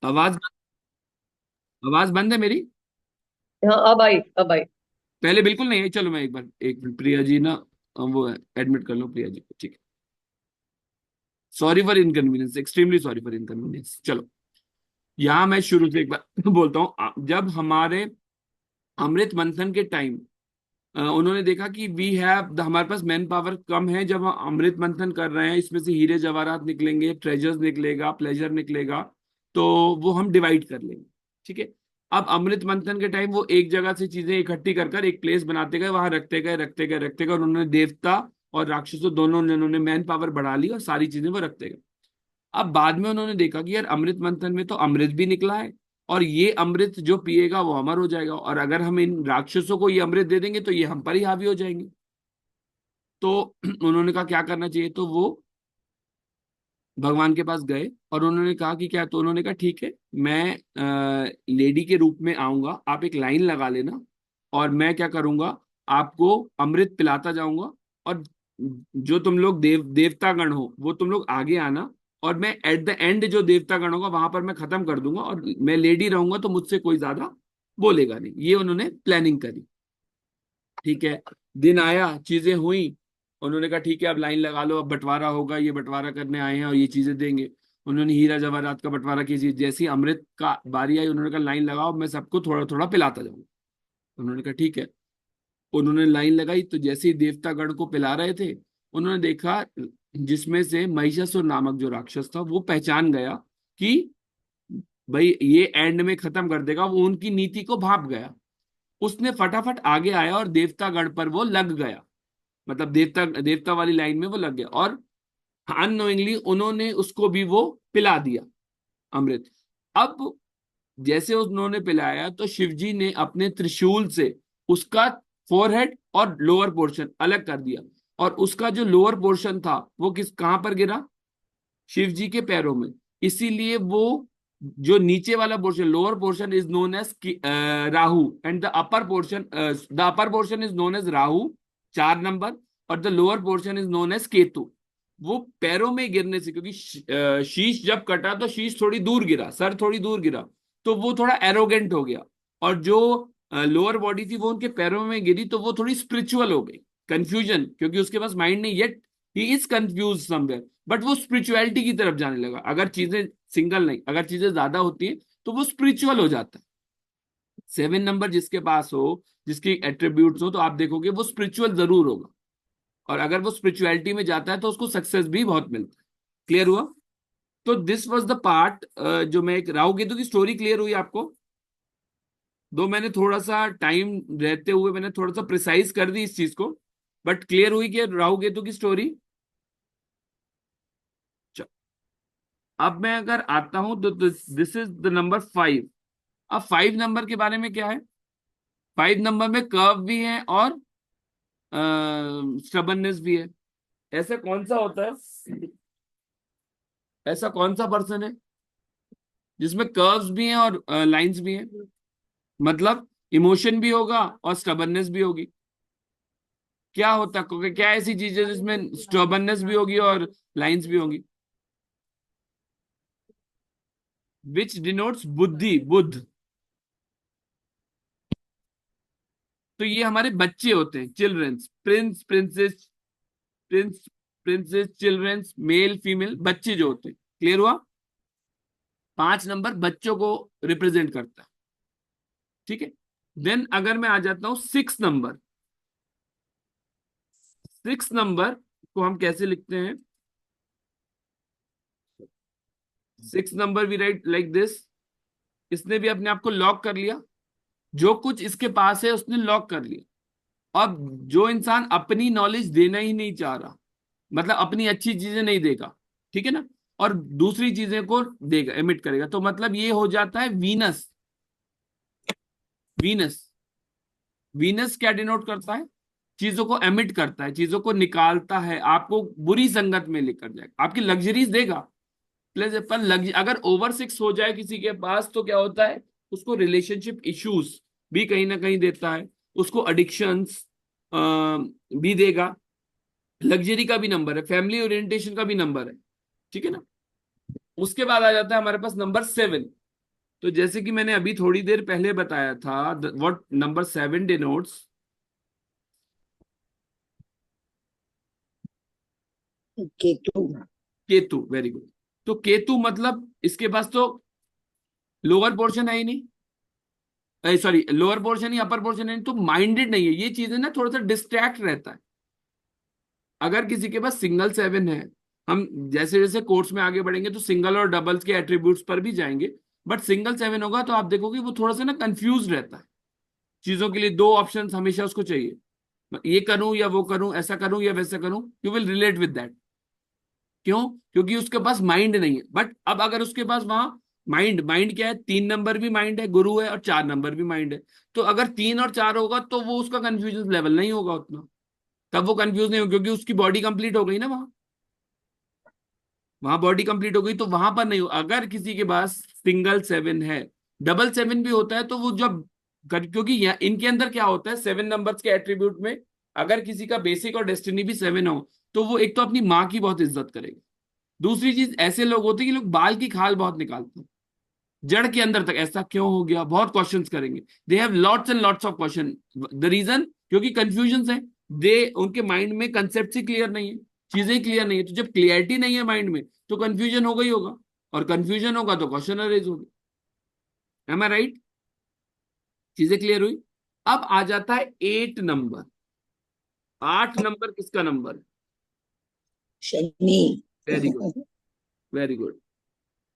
आवाज आवाज बंद है मेरी। हाँ, अब आई अब आई। पहले बिल्कुल नहीं है। चलो मैं एक बार, एक मिनट, प्रिया जी ना, वो एडमिट कर लो प्रिया जी को, ठीक है। Sorry for inconvenience, extremely sorry for inconvenience. चलो, यहाँ मैं शुरू से एक बार बोलता हूँ। जब हमारे अमृत मंथन के टाइम उन्होंने देखा कि वी हैव, हमारे पास मैन पावर कम है, जब हम अमृत मंथन कर रहे हैं इसमें से हीरे जवाहरात निकलेंगे, ट्रेजर्स निकलेगा, प्लेजर निकलेगा, तो वो हम डिवाइड कर लेंगे। ठीक है। अब अमृत मंथन के टाइम वो एक जगह से चीजें इकट्ठी कर कर एक प्लेस बनाते गए, वहां रखते गए रखते गए रखते गए, और उन्होंने देवता और राक्षसों दोनों ने, उन्होंने मैन पावर बढ़ा ली और सारी चीजें वो रखते गए। अब बाद में उन्होंने देखा कि यार अमृत मंथन में तो अमृत भी निकला है, और ये अमृत जो पिएगा वो अमर हो जाएगा, और अगर हम इन राक्षसों को ये अमृत दे देंगे तो ये हम पर ही हावी हो जाएंगे। तो उन्होंने कहा क्या करना चाहिए, तो वो भगवान के पास गए और उन्होंने कहा कि क्या, तो उन्होंने कहा ठीक है, मैं लेडी के रूप में आऊंगा, आप एक लाइन लगा लेना, और मैं क्या करूंगा, आपको अमृत पिलाता जाऊंगा, और जो तुम लोग देवतागण हो वो तुम लोग आगे आना, और मैं एट द एंड जो देवतागण होगा वहां पर मैं खत्म कर दूंगा, और मैं लेडी रहूंगा तो मुझसे कोई ज्यादा बोलेगा नहीं। ये उन्होंने प्लानिंग करी। ठीक है। दिन आया, चीजें हुई, उन्होंने कहा ठीक है अब लाइन लगा लो, अब बंटवारा होगा, ये बंटवारा करने आए हैं और ये चीजें देंगे। उन्होंने हीरा जवाहरात का बंटवारा कीजिए, जैसी अमृत का बारी आई उन्होंने कहा लाइन लगाओ, मैं सबको थोड़ा थोड़ा पिलाता जाऊंगा। उन्होंने कहा ठीक है। उन्होंने लाइन लगाई, तो जैसे ही देवतागण को पिला रहे थे, उन्होंने देखा जिसमें से महिषासुर नामक जो राक्षस था वो पहचान गया कि भाई ये एंड में खत्म कर देगा, वो उनकी नीति को भाप गया। उसने फटाफट आगे आया और देवतागण पर वो लग गया, मतलब देवता देवता वाली लाइन में वो लग गया, और अननोइंगली उन्होंने उसको भी वो पिला दिया अमृत। अब जैसे उन्होंने पिलाया तो शिवजी ने अपने त्रिशूल से उसका फोरहेड और लोअर पोर्शन अलग कर दिया, और उसका जो लोअर पोर्शन था वो किस कहां पर गिरा, शिव जी के पैरों में। इसीलिए वो जो नीचे वाला portion, lower portion is known as Rahu, and the upper portion, the upper portion is known as Rahu, 4 number, और the lower portion is known as Ketu. वो पैरों में गिरने से, क्योंकि शीश जब कटा तो शीश थोड़ी दूर गिरा, सर थोड़ी दूर गिरा, तो वो थोड़ा एरोगेंट हो गया, और जो लोअर बॉडी थी वो उनके पैरों में गिरी तो वो थोड़ी स्पिरिचुअल हो गई। कंफ्यूजन, क्योंकि उसके पास माइंड नहीं, yet he is confuse somewhere, but वो स्पिरिचुअलिटी की तरफ जाने लगा। अगर चीजें सिंगल नहीं, अगर चीजें ज्यादा होती हैं तो वो स्पिरिचुअल हो जाता है। 7 नंबर जिसके पास हो, जिसकी एट्रीब्यूट्स हो, तो आप देखोगे वो स्पिरिचुअल जरूर होगा, और अगर वो स्पिरिचुअलिटी में जाता है तो उसको सक्सेस भी बहुत मिलता है। क्लियर हुआ? तो दिस वाज द पार्ट, जो मैं, एक राहु केतु की स्टोरी क्लियर हुई आपको? दो मैंने थोड़ा सा टाइम रहते हुए मैंने थोड़ा सा प्रिसाइज कर दी इस चीज को, बट क्लियर हुई कि राहु केतु की स्टोरी। अब मैं अगर आता हूं तो दिस इज द नंबर 5। अब 5 नंबर के बारे में क्या है? 5 नंबर में कर्व भी है और स्टबननेस भी है। ऐसा कौन सा होता है, ऐसा कौन सा पर्सन है जिसमें कर्व्स भी हैं और लाइंस भी हैं? मतलब इमोशन भी होगा और स्टबननेस भी होगी। क्या होता है, क्योंकि क्या ऐसी चीज है जिसमें स्टबननेस भी होगी और लाइंस भी होंगी? विच डिनोट्स बुद्धि, बुद्ध। तो ये हमारे बच्चे होते हैं, childrens, prince princess, prince princess, childrens, male female, बच्चे जो होते हैं। क्लियर हुआ? 5 नंबर बच्चों को रिप्रेजेंट करता है। ठीक है। देन अगर मैं आ जाता हूं 6 नंबर, 6 नंबर को हम कैसे लिखते हैं? 6 number we write like this. इसने भी अपने आप को लॉक कर लिया, जो कुछ इसके पास है उसने लॉक कर लिया। अब जो इंसान अपनी नॉलेज देना ही नहीं चाह रहा, मतलब अपनी अच्छी चीजें नहीं देगा, ठीक है ना, और दूसरी चीजें को देगा, एमिट करेगा, तो मतलब ये हो जाता है वीनस। वीनस, वीनस क्या डिनोट करता है? चीजों को एमिट करता है, चीजों को निकालता है, आपको बुरी संगत में लेकर जाएगा, आपकी लग्जरीज देगा। प्लस पर अगर ओवर 6 हो जाए किसी के पास तो क्या होता है, उसको रिलेशनशिप इश्यूज भी कहीं ना कहीं देता है, उसको एडिक्शंस भी देगा। लग्जरी का भी नंबर है, फैमिली ओरिएंटेशन का भी नंबर है। ठीक है ना। उसके बाद आ जाता है हमारे पास नंबर 7। तो जैसे कि मैंने अभी थोड़ी देर पहले बताया था, what number 7 denotes. Ketu. Ketu, very good. तो केतु मतलब इसके पास तो लोअर पोर्शन है ही नहीं, सॉरी लोअर पोर्शन ही अपर पोर्शन है नहीं, तो माइंडेड नहीं है। ये चीजें ना थोड़ा सा डिस्ट्रैक्ट रहता है। अगर किसी के पास सिंगल 7 है, हम जैसे जैसे कोर्स में आगे बढ़ेंगे तो सिंगल और डबल्स के एट्रीब्यूट्स पर भी जाएंगे, बट सिंगल 7 होगा तो आप देखोगे वो थोड़ा सा ना कंफ्यूज रहता है। चीजों के लिए दो ऑप्शन हमेशा उसको चाहिए, ये करूं या वो करूं, ऐसा करूं या वैसा करूं। You will relate with that. क्यों? क्योंकि उसके पास माइंड नहीं है। बट अब अगर उसके पास वहां माइंड, माइंड क्या है, 3 नंबर भी माइंड है, गुरु है, और 4 नंबर भी माइंड है। तो अगर 3 और 4 होगा तो वो उसका कंफ्यूजन लेवल नहीं होगा उतना। तब वो कंफ्यूज नहीं होगा क्योंकि उसकी बॉडी कंप्लीट हो गई ना वहां। वहां बॉडी कंप्लीट हो गई तो वहां पर नहीं हो। अगर किसी के पास सिंगल 7 है, डबल 7 भी होता है तो वो जब क्योंकि इनके अंदर क्या होता है, 7 नंबर्स के एट्रीब्यूट में अगर किसी का बेसिक और डेस्टिनी भी 7 हो, तो वो एक तो अपनी माँ की बहुत इज्जत करेगा। दूसरी चीज, ऐसे लोग होते हैं कि लोग बाल की खाल बहुत निकालते हैं जड़ के अंदर तक, ऐसा क्यों हो गया, बहुत क्वेश्चंस करेंगे। They have lots and lots of question. The reason, क्योंकि कंफ्यूजन है। दे उनके माइंड में कंसेप्ट ही क्लियर नहीं है, चीजें क्लियर नहीं है। तो जब क्लियरिटी नहीं है माइंड में तो कंफ्यूजन होगा ही होगा, और कंफ्यूजन होगा तो क्वेश्चन अरेज होगी। एम आई राइट? चीजें क्लियर हुई? अब आ जाता है 8 नंबर। 8 नंबर किसका number? Shani. Very good, very good.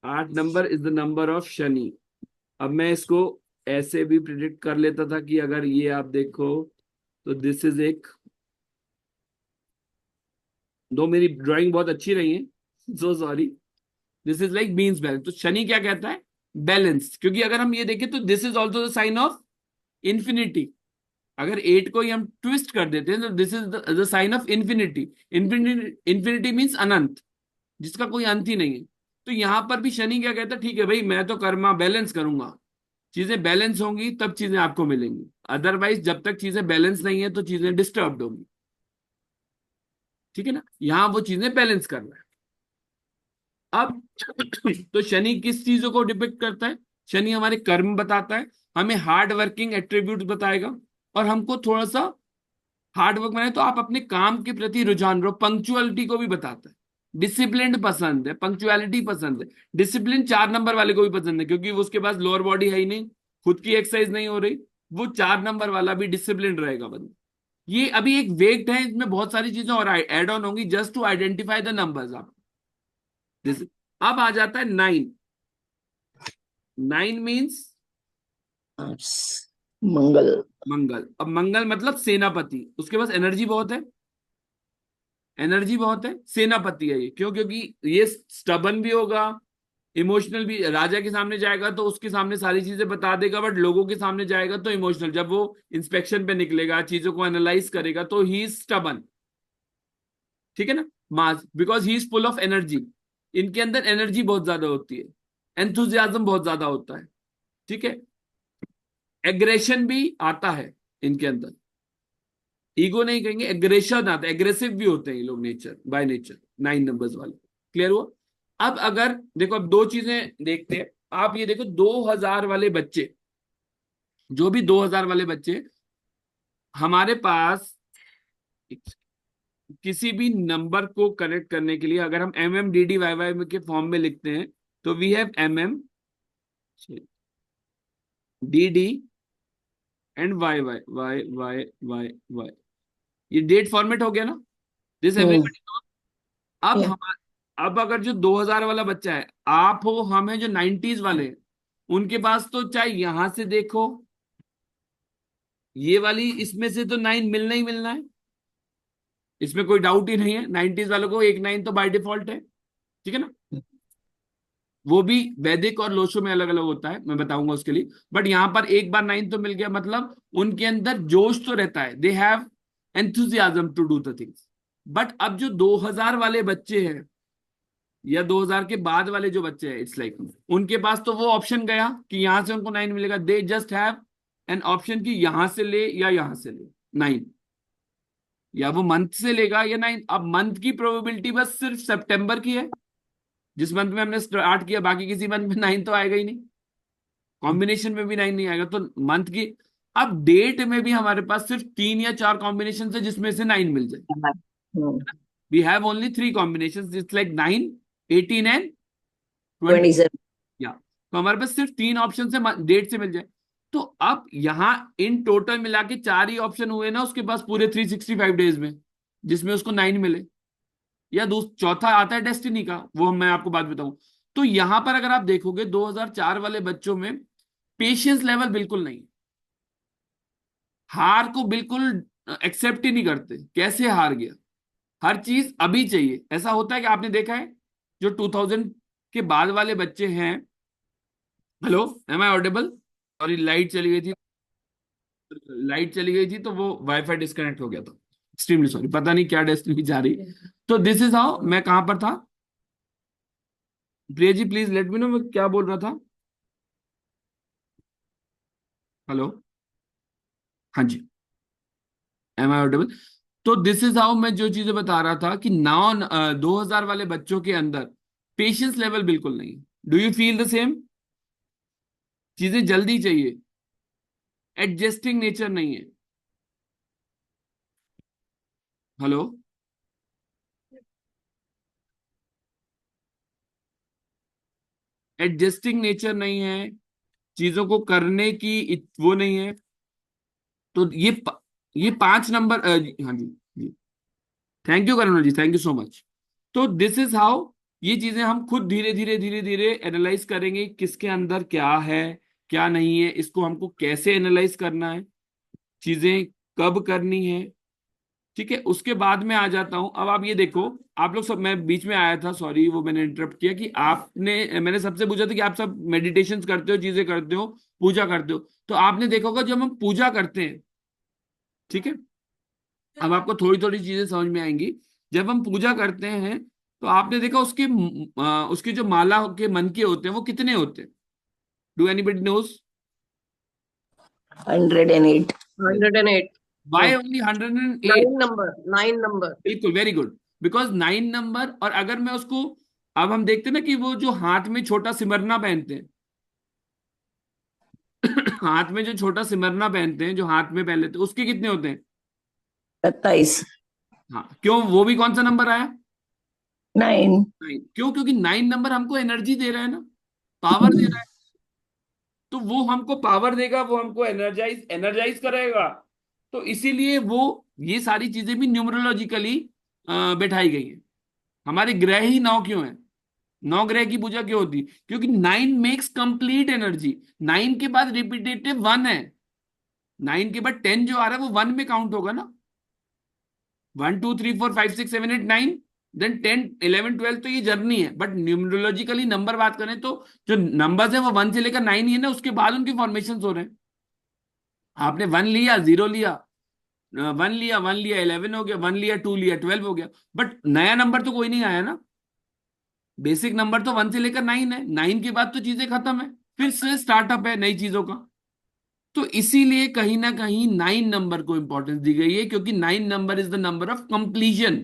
8 number is the number of Shani. अब मैं इसको ऐसे भी प्रिडिक्ट कर लेता था कि अगर ये आप देखो तो दिस इज एक, दो मेरी ड्राइंग बहुत अच्छी नहीं है, so sorry. This is like beans balance. तो शनि क्या कहता है? बैलेंस। क्योंकि अगर हम ये देखें तो this is also the sign of infinity. अगर 8 को ही हम ट्विस्ट कर देते हैं तो this is the sign of infinity. Infinity, infinity means अनंत, जिसका कोई अंत ही नहीं है। तो यहां पर भी शनि क्या कहता है, ठीक है भाई मैं तो कर्मा बैलेंस करूंगा, चीजें बैलेंस होंगी तब चीजें आपको मिलेंगी, अदरवाइज जब तक चीजें बैलेंस नहीं है तो चीजें डिस्टर्ब्ड होंगी। ठीक है ना? यहां वो चीजें बैलेंस कर रहा है। अब तो शनि किस चीजों को डिपिक्ट करता है? शनि हमारे कर्म बताता है, हमें हार्ड वर्किंग एट्रीब्यूट बताएगा, और हमको थोड़ा सा हार्ड वर्क में तो आप अपने काम के प्रति रुझान रहो, पंक्चुअलिटी को भी बताता है। डिसिप्लिन पसंद है, पंक्चुअलिटी पसंद है। डिसिप्लिन 4 नंबर वाले को भी पसंद है क्योंकि उसके पास लोअर बॉडी है ही नहीं, खुद की एक्सरसाइज नहीं हो रही, वो 4 नंबर वाला भी डिसिप्लिन रहेगा बंदा। ये अभी एक वेट है, इसमें बहुत सारी चीजें और ऐड ऑन होंगी just to identify the numbers. आप अब आ जाता है 9। 9 मीन्स मंगल। मंगल। अब मंगल मतलब सेनापति, उसके पास एनर्जी बहुत है, एनर्जी बहुत है, सेनापति है ये। क्यों? क्योंकि ये स्टबन भी होगा, इमोशनल भी। राजा के सामने जाएगा तो उसके सामने सारी चीजें बता देगा, बट लोगों के सामने जाएगा तो इमोशनल। जब वो इंस्पेक्शन पे निकलेगा, चीजों को एनालाइज करेगा, तो ही इज स्टबन। ठीक है ना? Mars, because he is full of energy. इनके अंदर एनर्जी बहुत ज्यादा होती है, एंथुजियाज्म बहुत ज्यादा होता है। ठीक है? एग्रेशन भी आता है इनके अंदर, ईगो नहीं कहेंगे, एग्रेशन आता है, एग्रेसिव भी होते हैं ये लोग नेचर, बाय नेचर। 9 नंबर्स वाले। क्लियर हुआ? अब अगर देखो, अब दो चीजें देखते हैं। आप ये देखो, 2000 वाले बच्चे, जो भी 2000 वाले बच्चे हमारे पास, किसी भी नंबर को करेक्ट करने के लिए अगर हम M M D D Y Y के फॉर्म में लिखते हैं तो we have M M D D and Y Y Y Y Y Y. ये डेट फॉर्मेट हो गया ना? This hmm. एवरीबडी। अब या। हम, अब अगर जो 2000 वाला बच्चा है, आप हो, हम है जो 90s वाले हैं, उनके पास तो चाहे यहां से देखो, ये वाली इसमें से तो 9 मिलना ही मिलना है, इसमें कोई डाउट ही नहीं है। 90s वालों को एक 9 तो बाय डिफॉल्ट है। ठीक है ना? वो भी वैदिक और लोशो में अलग अलग होता है, मैं बताऊंगा उसके लिए। बट यहां पर एक बार 9 तो मिल गया, मतलब उनके अंदर जोश तो रहता है, they have enthusiasm to do the things. But अब जो 2000 वाले बच्चे हैं या 2000 के बाद वाले जो बच्चे हैं, इट्स लाइक उनके पास तो वो ऑप्शन गया कि यहां से उनको 9 मिलेगा। They just have an option कि यहां से ले या यहां से ले 9, या वो मंथ से लेगा या 9। अब मंथ की प्रोबेबिलिटी बस सिर्फ सितंबर की है, जिस मंथ में हमने स्टार्ट किया, बाकी किसी मंथ में 9 तो आएगा ही नहीं। कॉम्बिनेशन में भी 9 नहीं आएगा, तो मंथ की। अब डेट में भी हमारे पास सिर्फ 3 या 4 कॉम्बिनेशन है जिसमें से 9 मिल जाए। Hmm, we have only 3 combination, it's like 9, 18 and 20। 27। या तो हमारे पास सिर्फ 3 ऑप्शन से डेट से मिल जाए। तो अब यहाँ इन टोटल मिला के 4 ही ऑप्शन हुए ना उसके पास पूरे 365 डेज में, जिसमें उसको 9 मिले। या चौथा आता है डेस्टिनी का, वो मैं आपको बात बताऊं। तो यहां पर अगर आप देखोगे 2004 वाले बच्चों में पेशेंस लेवल बिल्कुल नहीं, हार को बिल्कुल एक्सेप्ट ही नहीं करते, कैसे हार गया, हर चीज अभी चाहिए। ऐसा होता है कि आपने देखा है जो 2000 के बाद वाले बच्चे हैं। Hello, am I audible? Sorry, light चली गई थी। लाइट चली गई थी तो वो वाईफाई डिस्कनेक्ट हो गया था। एक्सट्रीमली सॉरी, पता नहीं क्या डेस्टिनी जा रही। तो दिस इज हाउ, मैं कहां पर था? Priya ji please let me no मैं क्या बोल रहा था। हेलो, हाँ जी, एम आई ऑडिबल? तो दिस इज हाउ, मैं जो चीजें बता रहा था कि 2000 वाले बच्चों के अंदर पेशेंस लेवल बिल्कुल नहीं। Do you feel the same? चीजें जल्दी चाहिए, एडजस्टिंग नेचर नहीं है। हेलो, एडजस्टिंग नेचर नहीं है, चीजों को करने की वो नहीं है। तो ये 5 नंबर, हाँ जी, जी। Thank you Karuna ji, thank you so much. तो दिस इज हाउ, ये चीजें हम खुद धीरे धीरे धीरे धीरे एनालाइज करेंगे, किसके अंदर क्या है क्या नहीं है, इसको हमको कैसे एनालाइज करना है, चीजें कब करनी है। ठीक है, उसके बाद में आ जाता हूं। अब आप ये देखो, आप लोग सब, मैं बीच में आया था, सॉरी वो मैंने इंटरप्ट किया कि मैंने सबसे पूछा था कि आप सब मेडिटेशन करते हो, चीजें करते हो, पूजा करते हो। तो आपने देखा होगा जब हम पूजा करते हैं, ठीक है, अब आपको थोड़ी थोड़ी चीजें समझ में आएंगी। जब हम पूजा करते हैं तो आपने देखा उसकी जो माला के मन के होते हैं वो कितने होते हैं? Do anybody knows? 108। 108. Why only 108? 9 number. 9 number. बिल्कुल, वेरी गुड। बिकॉज 9 नंबर, और अगर मैं उसको, अब हम देखते हैं ना कि वो जो हाथ में छोटा सिमरना पहनते हैं हाथ में जो छोटा सिमरना पहनते हैं, जो हाथ में पहन लेते हैं, उसके कितने होते हैं? 27। हाँ, क्यों, वो भी कौन सा नंबर आया? 9। 9। क्यों? क्योंकि 9 नंबर हमको एनर्जी दे रहा है ना, पावर दे रहा है। तो वो हमको पावर देगा, वो हमको एनर्जाइज एनर्जाइज करेगा। तो इसीलिए वो, ये सारी चीजें भी न्यूमरोलॉजिकली बैठाई गई हैं। हमारे ग्रह ही 9 क्यों है? 9 ग्रह की पूजा क्यों होती? क्योंकि 9 मेक्स कंप्लीट एनर्जी। 9 के बाद रिपीटेटिव 1 है। 9 के बाद 10 जो आ रहा है वो 1 में काउंट होगा ना। 1 2 3 4 5 6 7 8 9, देन 10 11 12, तो ये जर्नी है। बट न्यूमरोलॉजिकली नंबर बात करें तो जो नंबर्स है वो 1 से लेकर 9 ही है ना, उसके बाद उनके फॉर्मेशन हो रहे हैं। आपने 1 लिया, 0 लिया, 1 लिया 11 हो गया, 1 लिया 2 लिया 12 हो गया। बट नया नंबर तो कोई नहीं आया ना। बेसिक नंबर तो 1 से लेकर 9 है, 9 के बाद तो चीजें खत्म है, फिर से स्टार्टअप है नई चीजों का। तो इसीलिए कहीं ना कहीं 9 नंबर को इंपॉर्टेंस दी गई है, क्योंकि 9 number is the number of completion,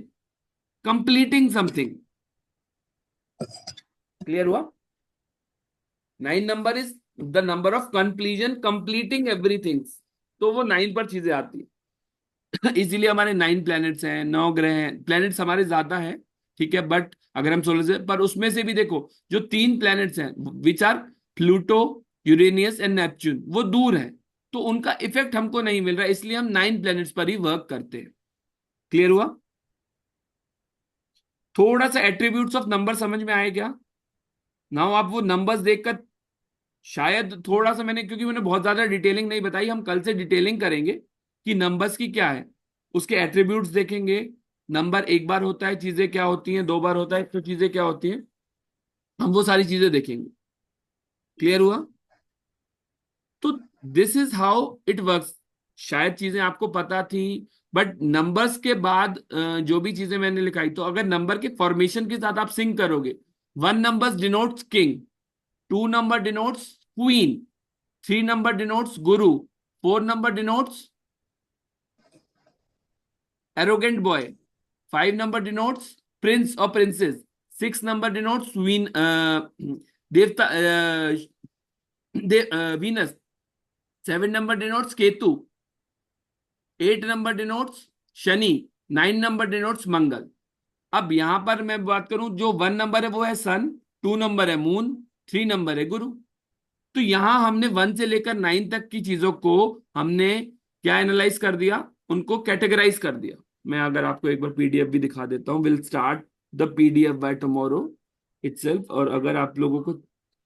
completing something. Clear हुआ? 9 number is the number of completion, completing everything. तो वो 9 पर चीजें आती है इसीलिए हमारे 9 प्लैनेट्स हैं, 9 ग्रह हैं। प्लैनेट्स हमारे ज्यादा हैं, ठीक है, बट अगर हम सोलर से, पर उसमें से भी देखो जो 3 प्लैनेट्स हैं which are Pluto, Uranus and Neptune, वो दूर है, तो उनका इफेक्ट हमको नहीं मिल रहा, इसलिए हम 9 प्लैनेट्स पर ही वर्क करते हैं। क्लियर हुआ? थोड़ा सा एट्रीब्यूट्स ऑफ नंबर समझ में आए क्या? नाउ आप वो नंबर्स देखकर शायद थोड़ा सा, क्योंकि मैंने बहुत ज्यादा डिटेलिंग नहीं बताई, हम कल से डिटेलिंग करेंगे कि नंबर्स की क्या है, उसके एट्रीब्यूट्स देखेंगे। नंबर एक बार होता है, चीजें क्या होती हैं, 2 बार होता है तो चीजें क्या होती हैं, हम वो सारी चीजें देखेंगे। क्लियर हुआ? तो this is how it works. शायद चीजें आपको पता थी, बट नंबर्स के बाद जो भी चीजें मैंने लिखाई, तो अगर नंबर के फॉर्मेशन के साथ आप सिंक करोगे, 1 number denotes king, 2 number denotes queen, 3 number denotes guru, 4 number denotes arrogant boy, 5 number denotes prince और प्रिंसेस, 6 नंबर डिनोट्स विन देवता, Venus. 7 number denotes Ketu, 8 number denotes Shani, 9 number denotes Mangal. अब यहां पर मैं बात करूं, जो 1 नंबर है वो है सन, 2 नंबर है मून, 3 नंबर है गुरु। तो यहां हमने 1 से लेकर 9 तक की चीजों को हमने क्या एनालाइज कर दिया, उनको कैटेगराइज कर दिया। मैं अगर आपको एक बार पीडीएफ भी दिखा देता हूं, will start the PDF by tomorrow itself. और अगर आप लोगों को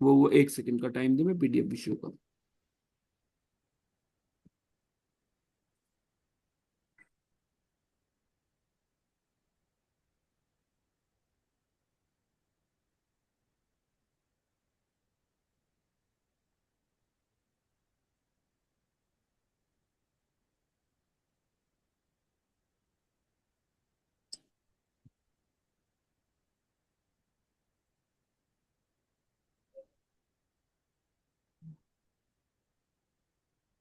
वो 1 सेकंड का टाइम दे, मैं पीडीएफ भी शो करूं।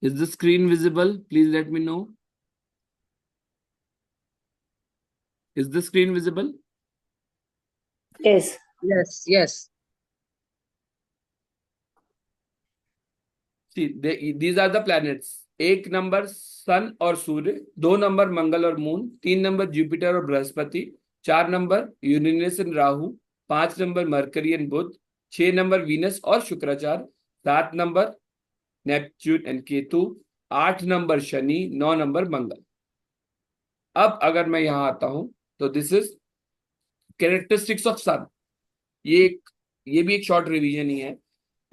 Is the screen visible? Please let me know. Is the screen visible? Yes. Yes, yes. See, these are the planets. 1 number सन और सूर्य, 2 नंबर मंगल और मून, 3 नंबर जुपिटर और Brihaspati, 4 number Uranus and Rahu, 5 number Mercury and Budh, 6 number Venus और Shukracharya, 7 number Neptune and Ketu, 8 number Shani, 9 number Mangal. अब अगर मैं यहां आता हूं तो this is characteristics of sun. ये भी एक शॉर्ट रिवीजन ही है।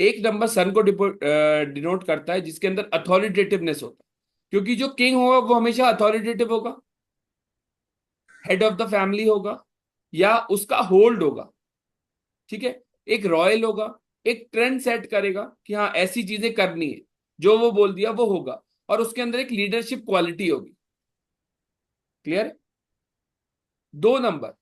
1 नंबर सन को डिनोट करता है, जिसके अंदर अथॉरिटेटिवनेस होता है, क्योंकि जो किंग होगा वो हमेशा अथॉरिटेटिव होगा, हेड ऑफ द फैमिली होगा, या उसका होल्ड होगा। ठीक है, एक रॉयल होगा, एक ट्रेंड सेट करेगा कि हाँ ऐसी चीजें करनी है, जो वो बोल दिया वो होगा, और उसके अंदर एक लीडरशिप क्वालिटी होगी। Clear? 2 number,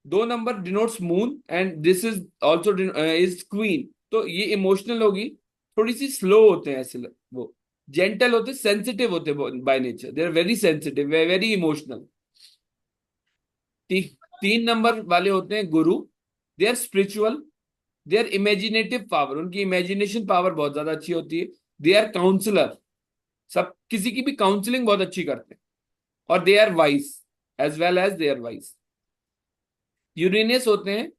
2 number denotes moon and this is also is queen. तो ये इमोशनल होगी, थोड़ी सी स्लो होते हैं ऐसे वो जेंटल होते, सेंसिटिव होते by nature, they are very sensitive, very emotional. 3 number वाले होते हैं Guru, they are spiritual, they are imaginative power, उनकी इमेजिनेशन पावर बहुत ज्यादा अच्छी होती है। दे आर काउंसलर, सब किसी की भी काउंसलिंग बहुत अच्छी करते हैं। और they are wise, as well as they are wise. Uranus होते हैं,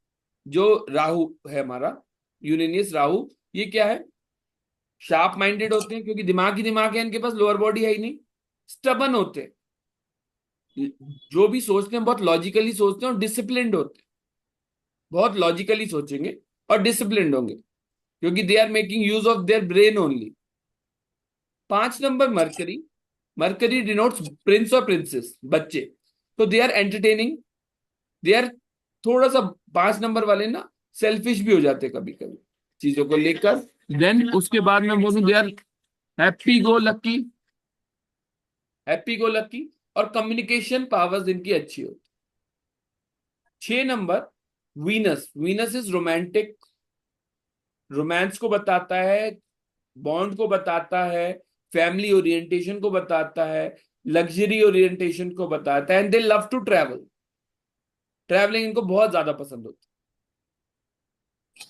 जो राहु है हमारा, यूरेनियस राहु, ये क्या है, शार्प माइंडेड होते हैं, क्योंकि दिमाग ही दिमाग है इनके पास, लोअर बॉडी है ही नहीं। स्टबन होते हैं, जो भी सोचते हैं बहुत लॉजिकली सोचते हैं, और डिसिप्लिन्ड होते हैं, बहुत लॉजिकली सोचेंगे और डिसिप्लिन्ड होंगे, क्योंकि they are making use of their brain only. 5 number Mercury, Mercury denotes prince और प्रिंसेस, बच्चे। तो they are entertaining, they are थोड़ा सा, 5 नंबर वाले ना सेल्फिश भी हो जाते कभी कभी चीजों को लेकर। देन उसके बाद में बोलूं, they are happy go lucky, happy go lucky, और कम्युनिकेशन पावर्स इनकी अच्छी होती। 6 number Venus, Venus is romantic, romance को बताता है, बॉन्ड को बताता है, फैमिली ओरिएंटेशन को बताता है, लग्जरी ओरिएंटेशन को बताता है, and they love to travel, travelling इनको बहुत ज्यादा पसंद होती है।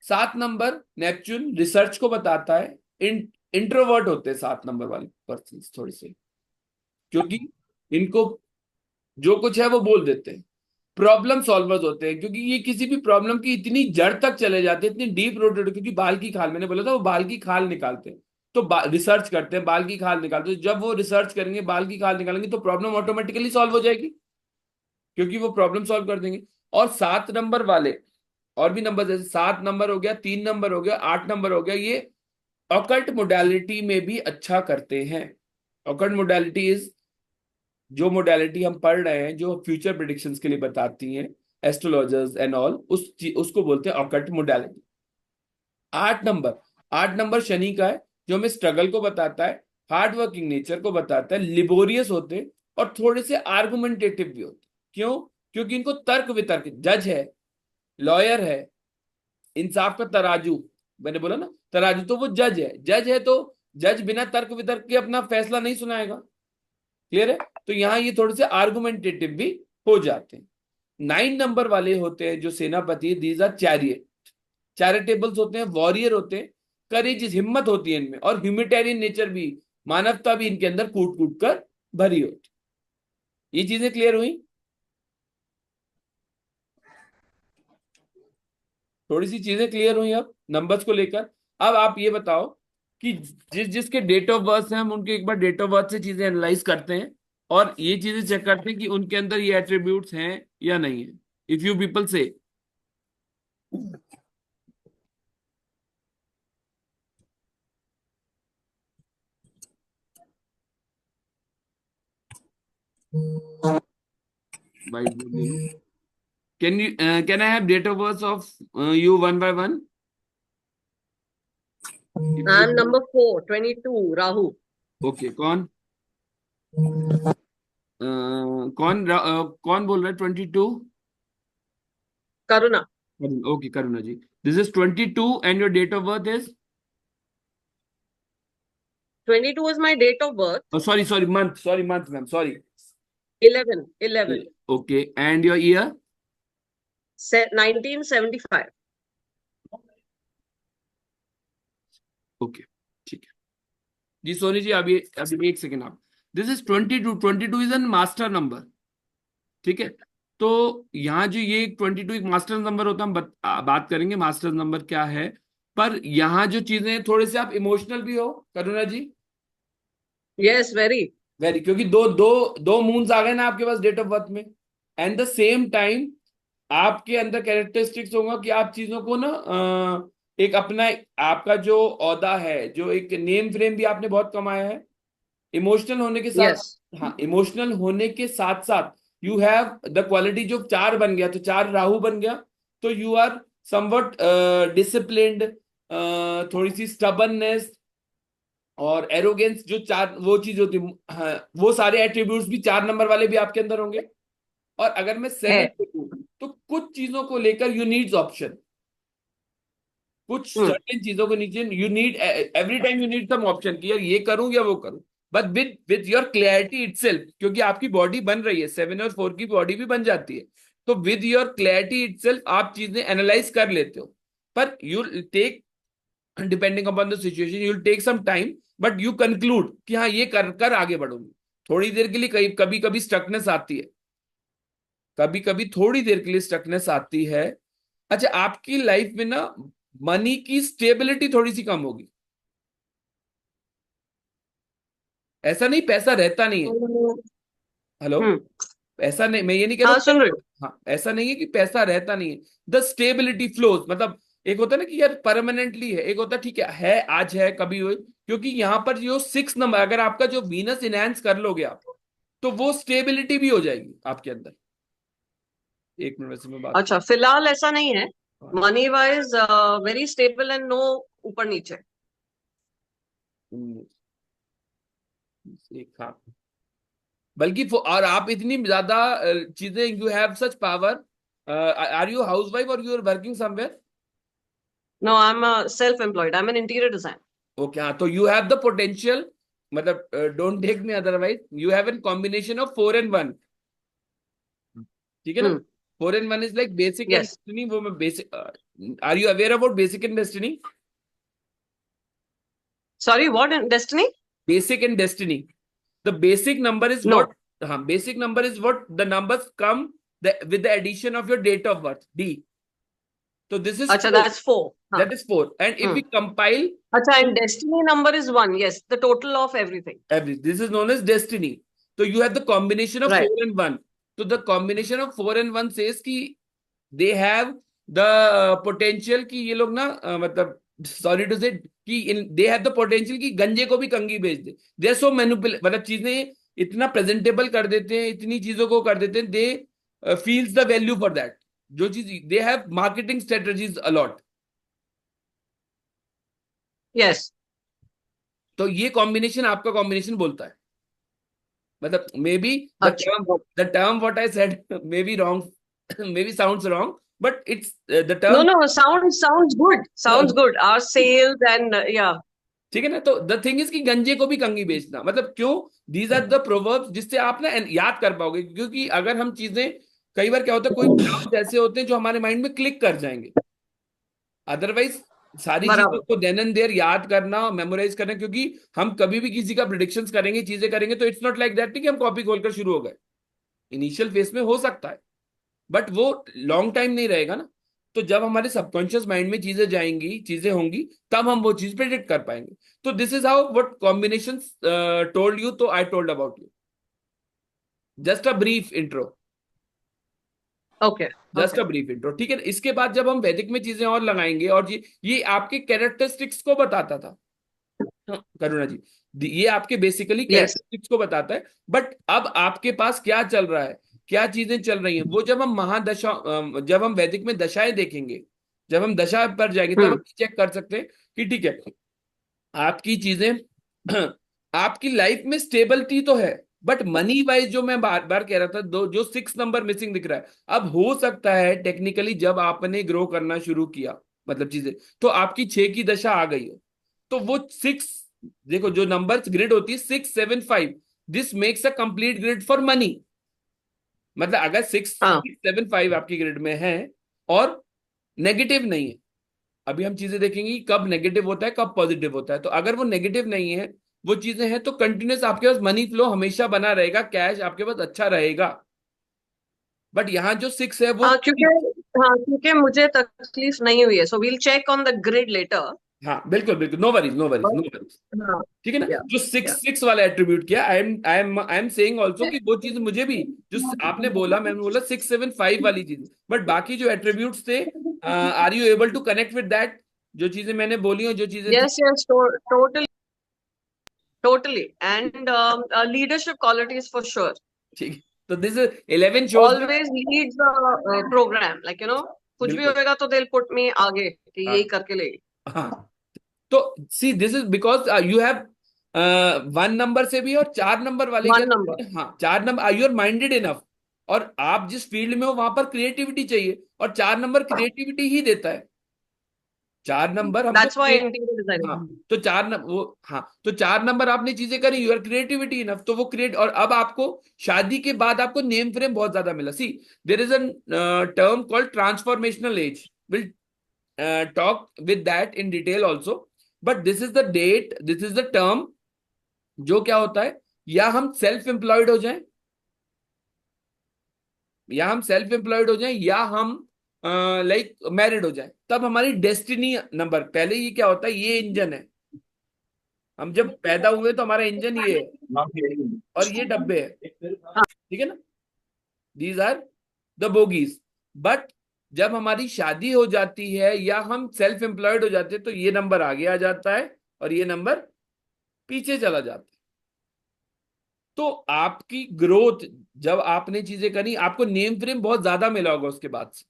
7 नंबर नेपच्यून रिसर्च को बताता है, इंट्रोवर्ट होते हैं 7 नंबर वाले पर्सन थोड़े से, क्योंकि इनको जो कुछ है वो बोल देते हैं। प्रॉब्लम सॉल्वर्स होते हैं, क्योंकि ये किसी भी प्रॉब्लम की इतनी जड़ तक चले जाते हैं, इतनी डीप रोटेड, क्योंकि बाल की खाल, मैंने बोला था वो बाल की खाल निकालते हैं, तो रिसर्च करते हैं, बाल की खाल निकालते हैं। जब वो रिसर्च करेंगे, बाल की खाल निकालेंगे, तो प्रॉब्लम ऑटोमेटिकली सॉल्व हो जाएगी, क्योंकि वो प्रॉब्लम सॉल्व कर देंगे। और 7 नंबर वाले और भी नंबर, जैसे 7 नंबर हो गया, 3 नंबर हो गया, 8 नंबर हो गया, ये ऑकल्ट मोडालिटी में भी अच्छा करते हैं। ऑकल्ट मोडालिटी इज, जो मोडालिटी हम पढ़ रहे हैं, जो फ्यूचर प्रिडिक्शंस के लिए बताती हैं एस्ट्रोलॉजर्स एंड ऑल, उसको बोलते हैं occult modality. 8 number, 8 number Shani का है, जो हमें स्ट्रगल को बताता है, हार्ड वर्किंग नेचर को बताता है, लिबोरियस होते हैं, और थोड़े से आर्गुमेंटेटिव भी होते हैं। क्यों? क्योंकि इनको तर्क वितर्क, जज है, लॉयर है, इंसाफ का तराजू, मैंने बोला ना तराजू, तो वो जज है, जज है तो जज बिना तर्क वितर्क के अपना फैसला नहीं सुनाएगा। क्लियर है? तो यहां ये थोड़े से आर्गुमेंटेटिव भी हो जाते हैं। 9 नंबर वाले होते हैं जो सेनापति, दीज आर चैरियट, चैरिटेबल्स होते हैं, वॉरियर होते हैं, करेजियस, हिम्मत होती है इनमें, और ह्यूमैनिटेरियन नेचर भी, मानवता भी इनके अंदर कूट कूट कर भरी होती। ये चीजें क्लियर हुई? थोड़ी सी चीजें क्लियर हुई अब नंबर्स को लेकर। अब आप ये बताओ कि जिसके डेट ऑफ बर्थ है, हम उनके एक बार डेट ऑफ बर्थ से चीजें एनालाइज करते हैं और ये चीजें चेक करते हैं कि उनके अंदर ये एट्रीब्यूट्स हैं या नहीं है। इफ यू पीपल से भाई बोलिए, can I have date of birth of you one by one? I'm number 4, 22, Rahu. Okay, कौन कौन बोल रहा है 22? Karuna. Okay, Karuna ji, this is 22 and your date of birth is? 22 is my date of birth. Sorry month ma'am, sorry. 11. Okay, and your year? 1975. Okay, ठीक है जी। सोनी जी अभी अभी एक सेकेंड, आप, this is 22 is an master number, ठीक है? तो यहाँ जो ये 22 एक मास्टर नंबर होता है, हम बात करेंगे मास्टर नंबर क्या है। पर यहाँ जो चीजें, थोड़े से आप इमोशनल भी हो करुणा जी? Yes, very. वेरी, क्योंकि दो दो दो मून्स आ गए ना आपके पास डेट ऑफ बर्थ में, एंड द सेम टाइम आपके अंदर कैरेक्टरिस्टिक्स होगा कि आप चीजों को ना एक अपना, आपका जो औहदा है, जो एक नेम फ्रेम भी आपने बहुत कमाया है, इमोशनल होने के साथ। Yes. हाँ, इमोशनल होने के साथ साथ यू हैव द क्वालिटी, जो 4 बन गया तो 4 राहु बन गया, तो यू आर समवट डिसिप्लिन्ड, थोड़ी सी स्टबननेस और एरोगेंस, जो 4 वो चीज होती है, हाँ, वो सारे एट्रीब्यूट्स भी 4 नंबर वाले भी आपके अंदर होंगे। और अगर मैं 7 है। देखूं तो कुछ चीजों को लेकर यू नीड्स ऑप्शन, कुछ सर्टेन चीजों को नीचे you need, every time you need some option कि यार ये करूं या वो करूं, but with your clarity itself, क्योंकि आपकी बॉडी बन रही है, 7 और 4 की बॉडी भी बन जाती है, तो विद योर क्लैरिटी इटसेल्फ आप चीजें एनालाइज कर लेते हो। पर you take, depending upon the situation, you take some time, but you conclude कि हाँ ये कर कर आगे बढ़ूंगी। थोड़ी देर के लिए कभी कभी स्टकनेस आती है, कभी कभी थोड़ी देर के लिए स्टकनेस आती है। अच्छा, आपकी लाइफ में ना मनी की स्टेबिलिटी थोड़ी सी कम होगी। ऐसा नहीं पैसा रहता नहीं है, हेलो, ऐसा नहीं, मैं ये नहीं कह रहा हाँ, सुन रही हूँ। हाँ, ऐसा नहीं है कि पैसा रहता नहीं है, द स्टेबिलिटी फ्लोज, मतलब एक होता है ना कि यार परमानेंटली है, एक होता है ठीक है आज है कभी हो, क्योंकि यहां पर जो 6 नंबर, अगर आपका जो वीनस इनहेंस कर लोगे आप, तो वो स्टेबिलिटी भी हो जाएगी आपके अंदर। एक मिनट, वैसे मैं बात, अच्छा, फिलहाल ऐसा नहीं है। हाँ, money wise very stable and no ऊपर नीचे। एक, हाँ, बल्कि और आप इतनी ज्यादा चीजें, you have such power, are you housewife और you are working somewhere? No, I am self employed, I am an interior design. Okay, हाँ, तो यू हैव द पोटेंशियल, मतलब don't take me otherwise, you have an combination of 4 and 1, ठीक है ना? 4 and 1 is like basic and yes. Destiny, वो मैं basic, are you aware about basic and destiny? Sorry, what destiny? Basic and destiny, the basic number is no. What, हाँ, basic number is what the numbers come with the addition of your date of birth, D, so this is अच्छा, 4, that's 4। हाँ। that is 4, and if we compile अच्छा, and destiny number is 1, yes, the total of everything. every, this is known as destiny, so you have the combination of 4 right. and 1, so the combination of 4 and 1 says कि they have the potential कि ये लोग ना मतलब sorry to say कि they have the potential कि गंजे को भी कंगी बेच दे, they are so manipulate, मतलब चीजें इतना प्रेजेंटेबल कर देते हैं, इतनी चीजों को कर देते हैं, they feels the value for that, जो चीज they have marketing strategies a lot. Yes. तो ये कॉम्बिनेशन आपका कॉम्बिनेशन बोलता है, मतलब मे बी अच्छा। The term what I said may be wrong, may be sounds wrong, but it's the no term, no, sounds good, sounds good, our sales and yeah। ठीक है ना? तो द थिंग इज कि गंजे को भी कंगी बेचना, मतलब क्यों, दीज आर द प्रोवर्ब्स जिससे आप ना याद कर पाओगे, क्योंकि अगर हम चीजें, कई बार क्या होता है, कोई टर्म्स ऐसे होते हैं जो हमारे माइंड में क्लिक कर जाएंगे, अदरवाइज सारी चीजों बराबर। को देन एंड देयर याद करना, मेमोराइज करना, क्योंकि हम कभी भी किसी का प्रिडिक्शंस करेंगे, चीजें करेंगे, तो इट्स नॉट लाइक दैट कि हम कॉपी खोलकर शुरू हो गए। इनिशियल फेज में हो सकता है, बट वो लॉन्ग टाइम नहीं रहेगा ना। तो जब हमारे सबकॉन्शियस माइंड में चीजें जाएंगी, चीजें होंगी, तब हम वो चीज प्रेडिक्ट कर पाएंगे। तो this is how what combination told you, तो I told about you, just a brief intro. Okay. Just Okay. A brief intro, ठीक है। इसके बाद जब हम वैदिक में चीजें और लगाएंगे, और ये आपके कैरेक्टरिस्टिक्स को बताता था, हाँ, करुणा जी, ये आपके बेसिकली Yes. कैरेक्टरिस्टिक्स को बताता है। बट अब आपके पास क्या चल रहा है, क्या चीजें चल रही हैं, वो जब हम महादशा जब हम वैदिक में दशाएं देखेंगे, जब हम दशा पर जाएंगे, तब हम चेक कर सकते हैं कि ठीक है, आपकी चीजें आपकी लाइफ में स्टेबिलिटी तो है, बट मनी वाइज जो मैं बार बार कह रहा था, दो जो 6 नंबर मिसिंग दिख रहा है। अब हो सकता है टेक्निकली जब आपने ग्रो करना शुरू किया, मतलब चीजें, तो आपकी 6 की दशा आ गई हो, तो वो 6, देखो जो नंबर ग्रिड होती है 6, 7, 5, this makes a complete grid for money. मतलब अगर 6, 7, 5 आपकी ग्रिड में है और नेगेटिव नहीं है, अभी हम चीजें देखेंगे कि कब नेगेटिव होता है, कब पॉजिटिव होता है। तो अगर वो नेगेटिव नहीं है, वो चीजें हैं, तो कंटिन्यूस आपके पास मनी फ्लो हमेशा बना रहेगा, कैश आपके पास अच्छा रहेगा। बट यहाँ जो 6 है वो, हाँ क्योंकि हाँ क्योंकि मुझे तकलीफ नहीं हुई है, so we'll check on the grid later. हाँ बिल्कुल बिल्कुल, no worries no worries no But worries, हाँ, ठीक है ना। yeah, जो सिक्स yeah. सिक्स वाला एट्रीब्यूट किया, आई एम सेइंग ऑल्सो कि वो चीज मुझे भी, जो आपने बोला, मैंने बोला 6, 7, 5 वाली चीज, बट बाकी जो एट्रीब्यूट्स थे, are you able to connect with that, जो चीजें मैंने बोली और जो चीजें थी। Yes, yes, totally, totally. And leadership qualities for sure. ठीक है, तो this 11 shows that, Always lead the program. Like, कुछ भी बिल्कुल, होएगा तो they'll put me आगे कि हाँ यही करके ले। हाँ। तो सी this is because you have 1 number से भी, और 4 नंबर वाले क्या, One number. हाँ 4 number, you are minded enough, और आप जिस फील्ड में हो वहां पर क्रिएटिविटी चाहिए, और 4 नंबर क्रिएटिविटी ही देता है। 4 नंबर हमको That's why interior हाँ, design. तो 4 नंबर वो, हाँ, तो 4 नंबर आपने चीजें करी, यू आर क्रिएटिविटी इनफ, तो वो क्रिएट। और अब आपको शादी के बाद आपको नेम फ्रेम बहुत ज्यादा मिला। See there is a term called transformational age, will talk with that in detail also, but this is the date, this is the term, जो क्या होता है, या हम सेल्फ एम्प्लॉयड हो जाएं, या हम सेल्फ एम्प्लॉयड हो जाएं, या हम लाइक मैरिड हो जाएं, तब हमारी डेस्टिनी नंबर, पहले ये क्या होता है, ये इंजन है, हम जब पैदा हुए तो हमारा इंजन ये है, और ये डब्बे है, ठीक है ना, these are the bogies. But जब हमारी शादी हो जाती है या हम सेल्फ एम्प्लॉयड हो जाते हैं, तो ये नंबर आगे आ जाता है और ये नंबर पीछे चला जाता है। तो आपकी ग्रोथ, जब आपने चीजें करी, आपको नेम फ्रेम बहुत ज्यादा मिला होगा उसके बाद से।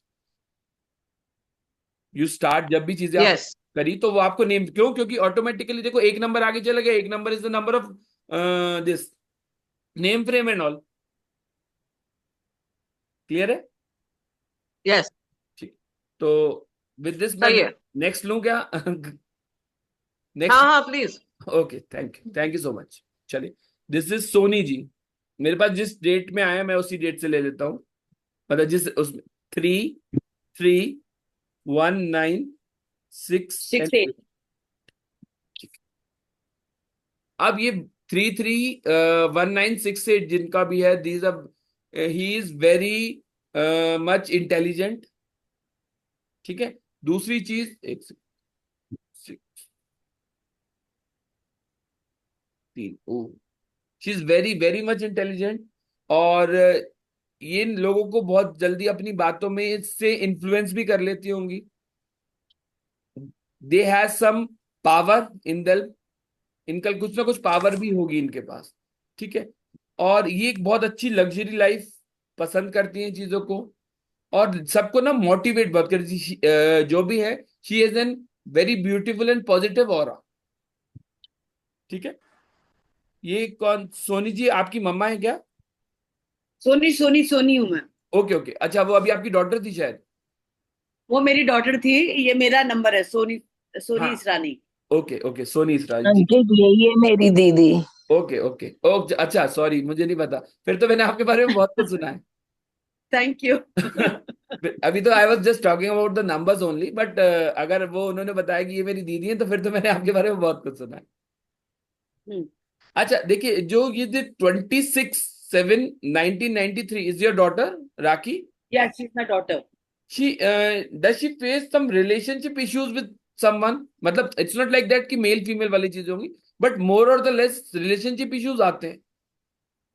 यू स्टार्ट, जब भी चीजें आप Yes. करी, तो वो आपको नेम, क्यों, क्योंकि ऑटोमेटिकली देखो एक नंबर आगे चला गया, एक number is the number of this name frame and all. Clear है? Yes. ठीक, तो विद दिस मैं सही है। नेक्स्ट लूं क्या? हाँ नेक्स्ट, हाँ please. Okay, thank you so much. चलिए, दिस इज सोनी जी। मेरे पास जिस डेट में आया मैं उसी डेट से ले लेता हूँ, मतलब जिस उसमें 3, 3, 1, 9, 6 6 एंड 8 अब ये 3, 3, 1, 9, 6, 8 जिनका भी है, दीज अब he is very much intelligent, ठीक है। दूसरी चीज, एक तीन, oh, she is very very much intelligent, और ये इन लोगों को बहुत जल्दी अपनी बातों में से इन्फ्लुएंस भी कर लेती होंगी। They have some power in दल, इनका कुछ ना कुछ पावर भी होगी इनके पास, ठीक है। और ये एक बहुत अच्छी लग्जरी लाइफ पसंद करती हैं चीजों को, और सबको ना मोटिवेट बहुत करती जो भी है। She is an very beautiful and positive aura, ठीक है। ये कौन, सोनी जी आपकी मम्मा है क्या? सोनी सोनी सोनी हूँ मैं। ओके ओके, अच्छा, वो अभी आपकी डॉटर थी शायद। वो मेरी डॉटर थी। ये मेरा नंबर है, सोनी सोनी हाँ, इसरानी। ओके ओके, सोनी इसराज जी। अंकित ये मेरी दीदी। ओके ओके ओके, अच्छा, सॉरी, मुझे नहीं पता, फिर तो मैंने आपके बारे में बहुत कुछ सुना है। Thank you. अभी तो I was just talking about the numbers only, but अगर वो उन्होंने बताया कि ये मेरी दीदी है तो फिर तो मैंने आपके बारे में बहुत कुछ सुना है। अच्छा देखिए, जो ये 26/7/1993 is your daughter Rakhi? Yes, she's my daughter. She does she face some relationship issues with someone? मतलब इट्स नॉट लाइक दैट कि मेल फीमेल वाली चीज होंगी, बट मोर और द लेस रिलेशनशिप इश्यूज आते हैं।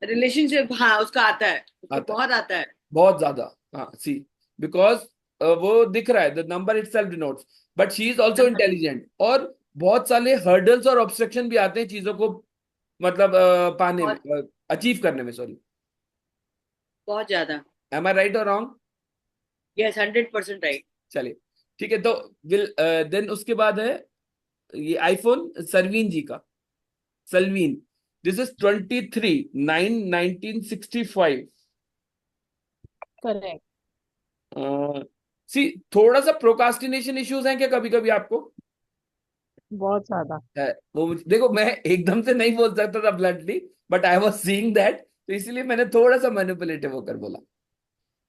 रिलेशनशिप, हाँ उसका आता है, उसको आता है बहुत आता है। बहुत ज्यादा। हाँ सी, बिकॉज वो दिख रहा है, the number itself denotes, but she is also number intelligent. और बहुत सारे हर्डल्स और ऑब्स्ट्रक्शन भी आते हैं चीजों को मतलब पाने में, बहुत, अचीव करने में, सॉरी। बहुत ज्यादा। एम आई राइट और रॉन्ग? Yes, 100% right. चलिए ठीक है, तो विल देन उसके बाद है ये आईफोन सरवीन जी का। Salveen, this is 23/9/1965। करेक्ट। सी, थोड़ा सा प्रोकास्टिनेशन इश्यूज हैं क्या कभी कभी आपको? बहुत ज्यादा। है वो देखो, मैं एकदम से नहीं बोल सकता था bluntly, but I was seeing that, तो इसीलिए मैंने थोड़ा सा मैनिपुलेटिव होकर बोला।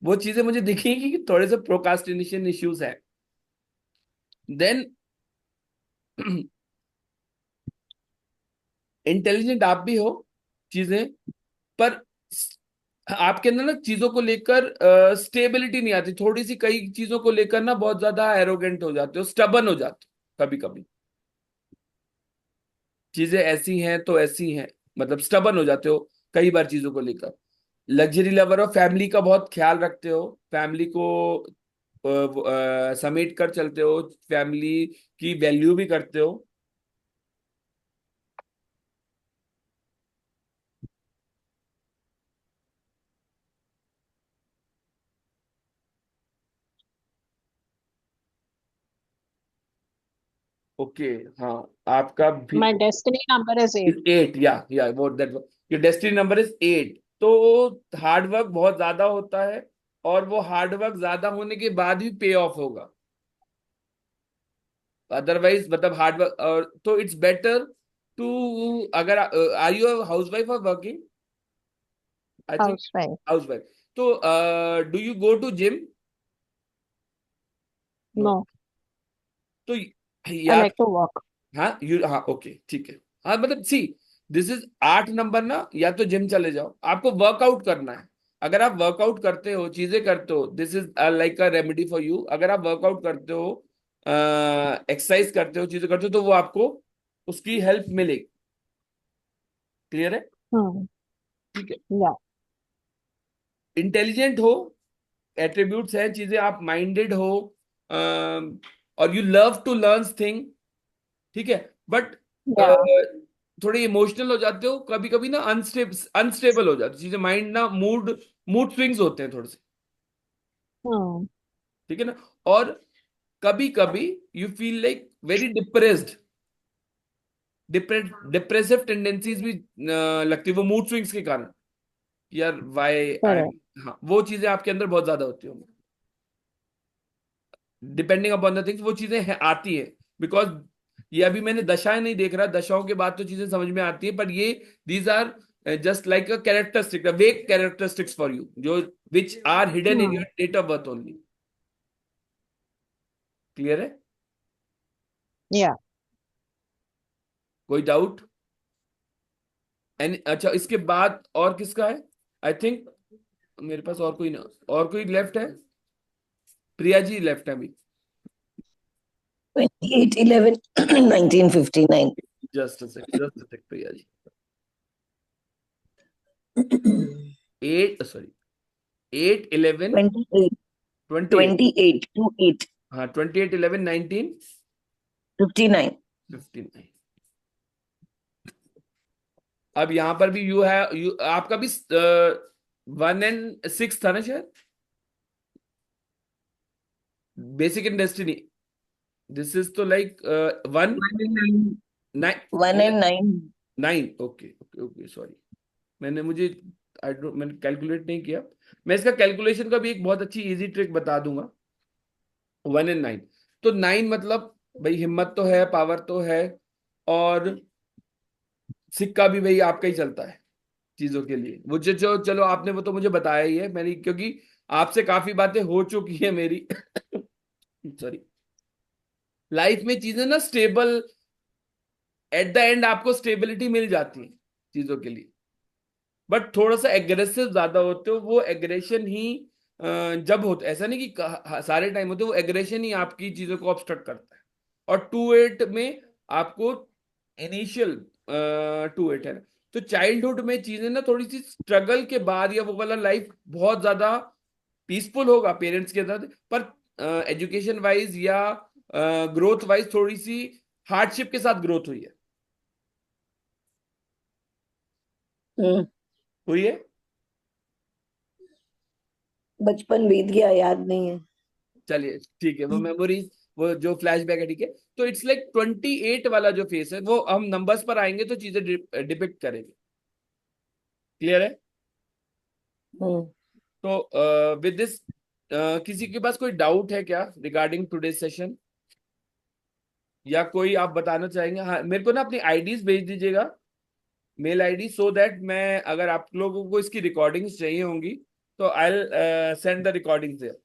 वो चीजें मुझे दिखी कि थोड़े से प्रोकास्टिनेशन इश्यूज है। देन इंटेलिजेंट आप भी हो चीजें, पर आपके अंदर ना चीजों को लेकर स्टेबिलिटी नहीं आती, थोड़ी सी कई चीजों को लेकर ना बहुत ज्यादा एरोगेंट हो जाते हो, स्टबन हो जाते हो कभी कभी। चीजें ऐसी हैं तो ऐसी हैं, मतलब स्टबन हो जाते हो कई बार चीजों को लेकर। लग्जरी लवर हो, फैमिली का बहुत ख्याल रखते हो, फैमिली को समेट कर चलते हो, फैमिली की वैल्यू भी करते हो। ओके, हाँ आपका भी माय डेस्टिनी नंबर इज 8। 8, या वो that, your destiny number is 8। तो हार्ड वर्क बहुत ज्यादा होता है, और वो हार्ड वर्क ज्यादा होने के बाद ही पे ऑफ होगा, अदरवाइज मतलब हार्ड वर्क। और तो इट्स बेटर टू, अगर आर यू हाउस वाइफ और working? I think housewife. Housewife. तो do you go to gym? No. No. तो I yeah, like to walk. हाँ यू, हाँ ओके ठीक है। हाँ मतलब सी, दिस इज 8 नंबर ना, या तो जिम चले जाओ, आपको वर्कआउट करना है। अगर आप वर्कआउट करते हो, चीजें करते हो, this is like a remedy for you. अगर आप वर्कआउट करते हो, एक्सरसाइज करते हो, चीजें करते हो, तो वो आपको उसकी हेल्प मिलेगी। क्लियर है? हम्म। ठीक है। या। इंटेलिजेंट हो, एट्रीब्यूट्स हैं, चीजें आप माइंडेड हो, और you love to learn thing, ठीक है, बट या। थोड़े इमोशनल हो जाते हो कभी कभी ना, अनस्टेबल हो जाती चीजें, माइंड ना, मूड मूड स्विंग्स होते हैं थोड़े से, हम्म। ठीक है ना। और कभी कभी you feel like very depressed, depressive tendencies भी लगती है, वो मूड स्विंग्स के कारण। यार वाई आई, करेक्ट। हाँ वो चीजें आपके अंदर बहुत ज्यादा होती होंगी, डिपेंडिंग अपॉन द थिंग्स वो चीजें आती है। बिकॉज ये अभी मैंने दशाएं नहीं देख रहा, दशाओं के बाद तो चीजें समझ में आती है, पर ये these are just like a characteristic, weak characteristics for you, जो which are hidden in hmm. Your date of birth only. Clear है? या। कोई डाउट? एंड अच्छा, इसके बाद और किसका है? आई थिंक मेरे पास और कोई ना, और कोई लेफ्ट है? प्रिया जी लेफ्ट है अभी। 28/11/1959. Just a sec Priya ji. 8, sorry, 8/11 28, 28, 28 to 8, हाँ 28/11/1959। 59. अब यहां पर भी यू है, यू आपका भी 1 and 6 था ना शायद, basic in destiny. This is तो like 1, 9, 1 and 9. 9, okay okay okay, sorry. मुझे आई डोंट, मैंने कैलकुलेट नहीं किया। मैं इसका कैलकुलेशन का भी एक बहुत अच्छी इजी ट्रिक बता दूंगा। 1 and 9, तो 9 मतलब भाई हिम्मत तो है, पावर तो है, और सिक्का भी भाई आपका ही चलता है चीजों के लिए। वो जो जो चलो आपने वो तो मुझे बताया ही है मैंने, क्योंकि आपसे काफी बातें हो चुकी है मेरी सॉरी। लाइफ में चीजें ना स्टेबल, एट द एंड आपको स्टेबिलिटी मिल जाती है चीजों के लिए, बट थोड़ा सा एग्रेसिव ज्यादा होते हो, वो एग्रेशन ही जब होता ऐसा नहीं कि सारे टाइम होते, वो एग्रेशन ही आपकी चीजों को ऑब्स्ट्रक्ट करता है। और 2-8 में आपको इनिशियल 2-8 है ना, तो चाइल्डहुड में चीजें ना थोड़ी सी स्ट्रगल के बाद या वो वाला लाइफ बहुत ज्यादा पीसफुल होगा पेरेंट्स के साथ, पर एजुकेशन वाइज या ग्रोथ वाइज थोड़ी सी हार्डशिप के साथ ग्रोथ हुई है। हम्म, हुई है। बचपन बीत गया, याद नहीं है। चलिए ठीक है, वो मेमोरीज, वो जो फ्लैशबैक है, ठीक है। तो इट्स लाइक 28 वाला जो फेस है, वो हम नंबर्स पर आएंगे तो चीजें डिपिक्ट करेंगे। क्लियर है। हम्म, तो विद दिस, किसी के पास कोई डाउट है क्या रिगार्डिंग टुडे सेशन, या कोई आप बताना चाहेंगे? हाँ, मेरे को ना अपनी आईडीज भेज दीजिएगा, मेल आईडी, सो दैट मैं, अगर आप लोगों को इसकी रिकॉर्डिंग्स चाहिए होंगी तो I send the recordings there,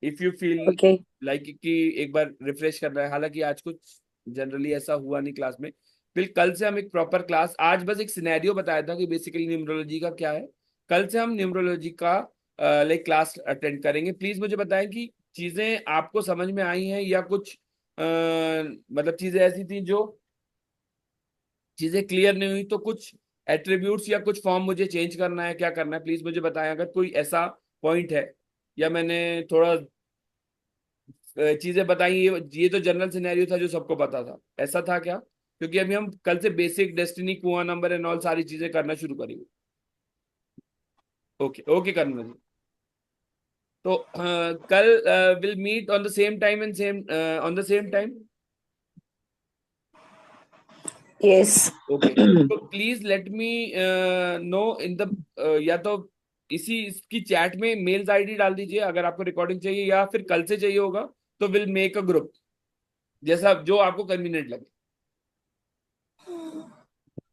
if you feel okay. Like कि एक बार रिफ्रेश करना है। हालांकि आज कुछ जनरली ऐसा हुआ नहीं क्लास में, फिर कल से हम एक प्रॉपर क्लास, आज बस एक सिनेरियो बताया था कि बेसिकली न्यूमरोलॉजी का क्या है। कल से हम न्यूमरोलॉजी का लाइक क्लास अटेंड करेंगे। प्लीज मुझे बताएं कि चीजें आपको समझ में आई हैं, या कुछ मतलब चीजें ऐसी थी जो चीजें क्लियर नहीं हुई, तो कुछ एट्रीब्यूट्स या कुछ फॉर्म मुझे चेंज करना है, क्या करना है, प्लीज मुझे बताएं अगर कोई ऐसा पॉइंट है, या मैंने थोड़ा चीजें बताई, ये तो जनरल सिनेरियो था जो सबको पता था, ऐसा था क्या? क्योंकि अभी हम कल से बेसिक डेस्टिनी, कुआं नंबर एंड ऑल सारी चीजें करना शुरू करेंगे। ओके ओके करना जी। तो कल will meet on the same time and same on the same time. Yes. Okay, तो please let me know in the, या तो इसी इसकी चैट में मेल्स आईडी डाल दीजिए अगर आपको रिकॉर्डिंग चाहिए, या फिर कल से चाहिए होगा तो विल मेक अ ग्रुप, जैसा जो आपको कन्वीनियंट लगे।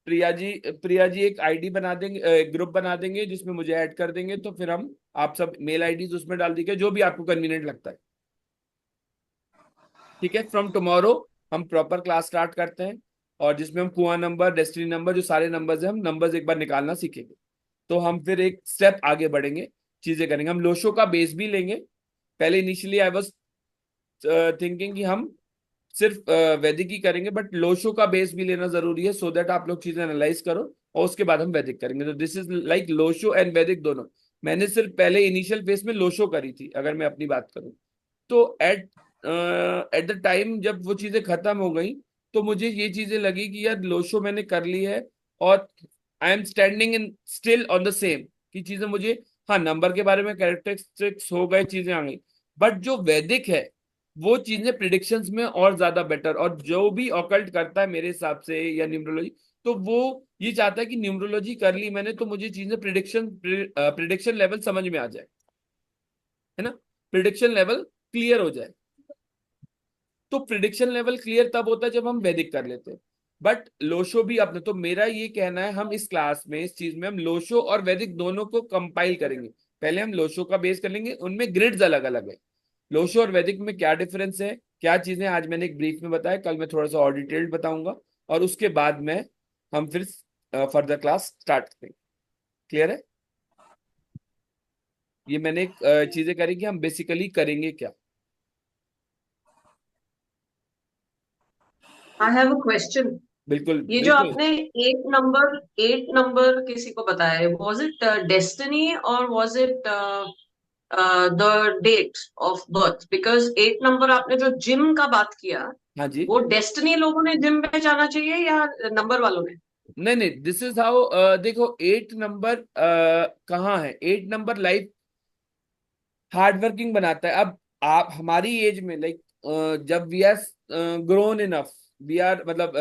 प्रिया जी एक आईडी बना देंगे, एक ग्रुप बना देंगे जिसमें मुझे ऐड कर देंगे, तो फिर हम आप सब मेल आईडीज उसमें डाल दीजिए जो भी आपको कन्वीनियंट लगता है। ठीक है, फ्रॉम टुमारो हम प्रॉपर क्लास स्टार्ट करते हैं, और जिसमें हम कुआं नंबर, डेस्टिनी नंबर, जो सारे नंबर्स हैं, हम नंबर्स एक बार निकालना सीखेंगे। तो हम फिर एक स्टेप आगे बढ़ेंगे, चीजें करेंगे, हम लोशो का बेस भी लेंगे। पहले इनिशियली आई वाज थिंकिंग कि हम सिर्फ वैदिक ही करेंगे, बट लोशो का बेस भी लेना जरूरी है, सो दैट आप लोग चीजें एनालाइज करो, और उसके बाद हम वैदिक करेंगे। तो this is like Lo Shu and वैदिक दोनों। मैंने सिर्फ पहले इनिशियल फेज में लोशो करी थी, अगर मैं अपनी बात करूं तो एट द टाइम जब वो चीजें खत्म हो गई, तो मुझे ये चीजें लगी कि यार लोशो मैंने कर ली है, और I am standing in still on the same, की चीजें मुझे, हाँ नंबर के बारे में कैरेक्टरिस्टिक्स हो गए, चीजें आ गई, बट जो वैदिक है वो चीजें प्रिडिक्शंस में और ज्यादा बेटर, और जो भी ऑकल्ट करता है मेरे हिसाब से या न्यूमरोलॉजी, तो वो ये चाहता है कि न्यूमरोलॉजी कर ली मैंने तो मुझे चीजें प्रिडिक्शन लेवल समझ में आ जाए, है ना, प्रिडिक्शन लेवल क्लियर हो जाए। तो प्रिडिक्शन लेवल क्लियर तब होता है जब हम वैदिक कर लेते हैं, बट लोशो भी अपने, तो मेरा ये कहना है हम इस क्लास में, इस चीज में हम लोशो और वैदिक दोनों को कंपाइल करेंगे। पहले हम लोशो का बेस कर लेंगे, उनमें ग्रिड्स अलग अलग है, लोशो और वैदिक में क्या डिफरेंस है, क्या चीजें, आज मैंने एक ब्रीफ में बताया, कल मैं थोड़ा सा और डिटेल्ड बताऊंगा, और उसके बाद में हम फिर फर्दर क्लास स्टार्ट करेंगे। क्लियर है? ये मैंने एक चीजें करी कि हम बेसिकली करेंगे क्या। I have a question. बिल्कुल ये जो बिल्कुल। आपने एट नंबर किसी को बताया है, was it destiny or was it the date of birth? Because 8 number आपने जो जिम का बात किया, हाँ जी। वो डेस्टिनी लोगों ने जिम में जाना चाहिए या नंबर वालों ने? नहीं नहीं, दिस इज हाउ, देखो 8 नंबर कहाँ है, 8 नंबर लाइफ हार्ड वर्किंग बनाता है। अब आप हमारी एज में लाइक जब we are grown enough, we are मतलब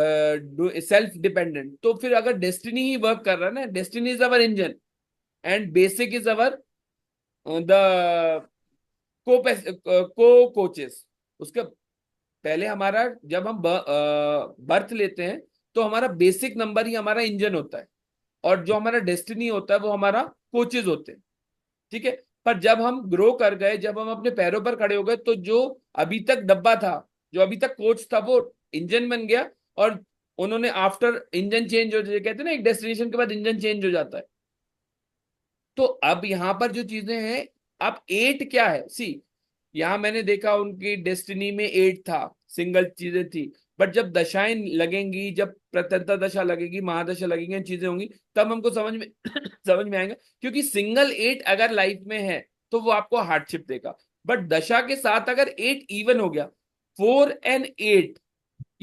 सेल्फ डिपेंडेंट, तो फिर अगर डेस्टिनी ही वर्क कर रहा है ना, destiny is our engine and basic is our the को कोचेस। उसके पहले हमारा, जब हम बर्थ लेते हैं तो हमारा बेसिक नंबर ही हमारा इंजन होता है, और जो हमारा डेस्टिनी होता है वो हमारा कोचेज होते हैं, ठीक है। पर जब हम ग्रो कर गए, जब हम अपने पैरों पर खड़े हो गए, तो जो अभी तक डब्बा था, जो अभी तक कोच था, वो इंजन बन गया। और उन्होंने आफ्टर इंजन चेंज हो, जो कहते हैं ना, एक डेस्टिनेशन के बाद इंजन चेंज हो जाता है। तो अब यहां पर जो चीजें हैं, अब 8 क्या है, सी, यहां मैंने देखा उनकी डेस्टिनी में 8 था, सिंगल चीजें थी। बट जब दशाएं लगेंगी, जब प्रत्यंता दशा लगेगी, महादशा लगेंगी, चीजें होंगी, तब हमको समझ में समझ में आएगा। क्योंकि सिंगल 8 अगर लाइफ में है तो वो आपको हार्डशिप देगा। बट दशा के साथ अगर 8 इवन हो गया, 4 और 8,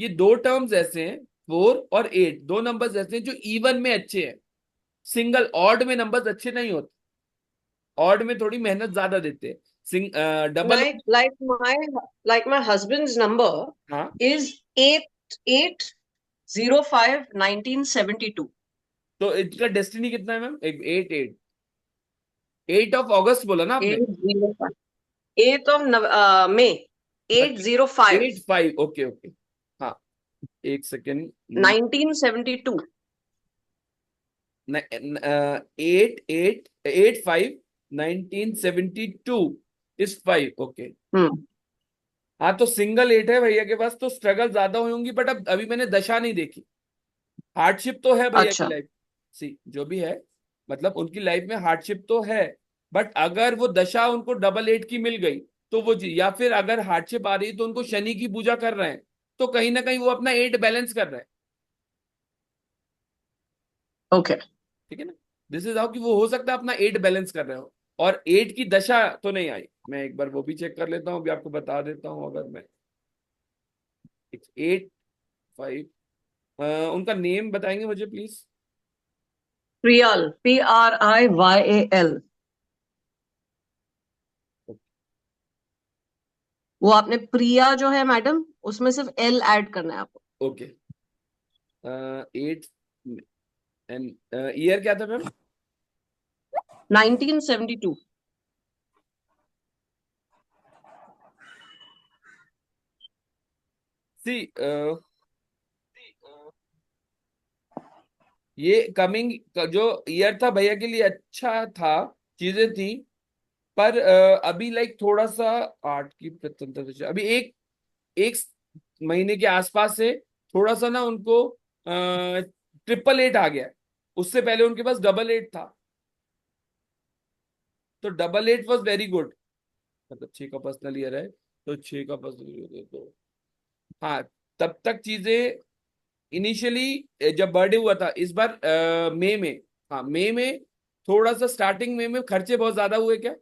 ये दो टर्म्स ऐसे हैं, 4 और 8 दो नंबर्स ऐसे हैं जो इवन में अच्छे हैं। सिंगल, ऑड में नंबर्स अच्छे नहीं होते, ऑड में थोड़ी मेहनत ज्यादा देते हैं। Double, Like my husband's number हाँ, is 8805 1972. तो इसका डेस्टिनी कितना है मैम? 8 ऑफ अगस्त बोला ना आपने? 805 8th of May 805 8-5, okay okay, हाँ, एक सेकेंड। 1972. 8-8-8-5-1972 is 5, okay. हम्म हाँ, तो सिंगल 8 है भैया के पास, तो स्ट्रगल ज्यादा होंगी। बट अब अभी मैंने दशा नहीं देखी, हार्डशिप तो है भैया की अच्छा। लाइफ, सी जो भी है, मतलब उनकी लाइफ में हार्डशिप तो है। बट अगर वो दशा उनको डबल 8 की मिल गई, तो वो जी, या फिर अगर हार्डशिप आ रही है तो उनको शनि की पूजा कर रहे हैं, तो कहीं ना कहीं वो अपना 8 बैलेंस कर रहे हैं, ओके। ठीक है ना। दिस इज हाउ कि वो हो सकता है अपना 8 बैलेंस कर रहे हो, और 8 की दशा तो नहीं आई। मैं एक बार वो भी चेक कर लेता हूँ, अभी आपको बता देता हूँ। अगर मैं 8-5, उनका नेम बताएंगे मुझे प्लीज? प्रियल, PRIYAL। वो आपने प्रिया जो है मैडम, उसमें सिर्फ L ऐड करना है आपको। ओके, 8, एंड ईयर क्या था मैम? 1972। सी, ये कमिंग जो ईयर था भैया के लिए अच्छा था, चीजें थी। पर अभी लाइक थोड़ा सा 8 की प्रत्यंता, अभी एक एक महीने के आसपास से थोड़ा सा ना उनको 888 आ गया है। उससे पहले उनके पास डबल 8 था, तो डबल 8 वॉज वेरी गुड। मतलब 6 का पर्सनल ईयर है, तो 6 का पर्सनल ईयर, तो हाँ, तब तक चीजें इनिशियली जब बर्थडे हुआ था इस बार मई में, हाँ मई में, थोड़ा सा स्टार्टिंग में खर्चे बहुत ज्यादा हुए क्या,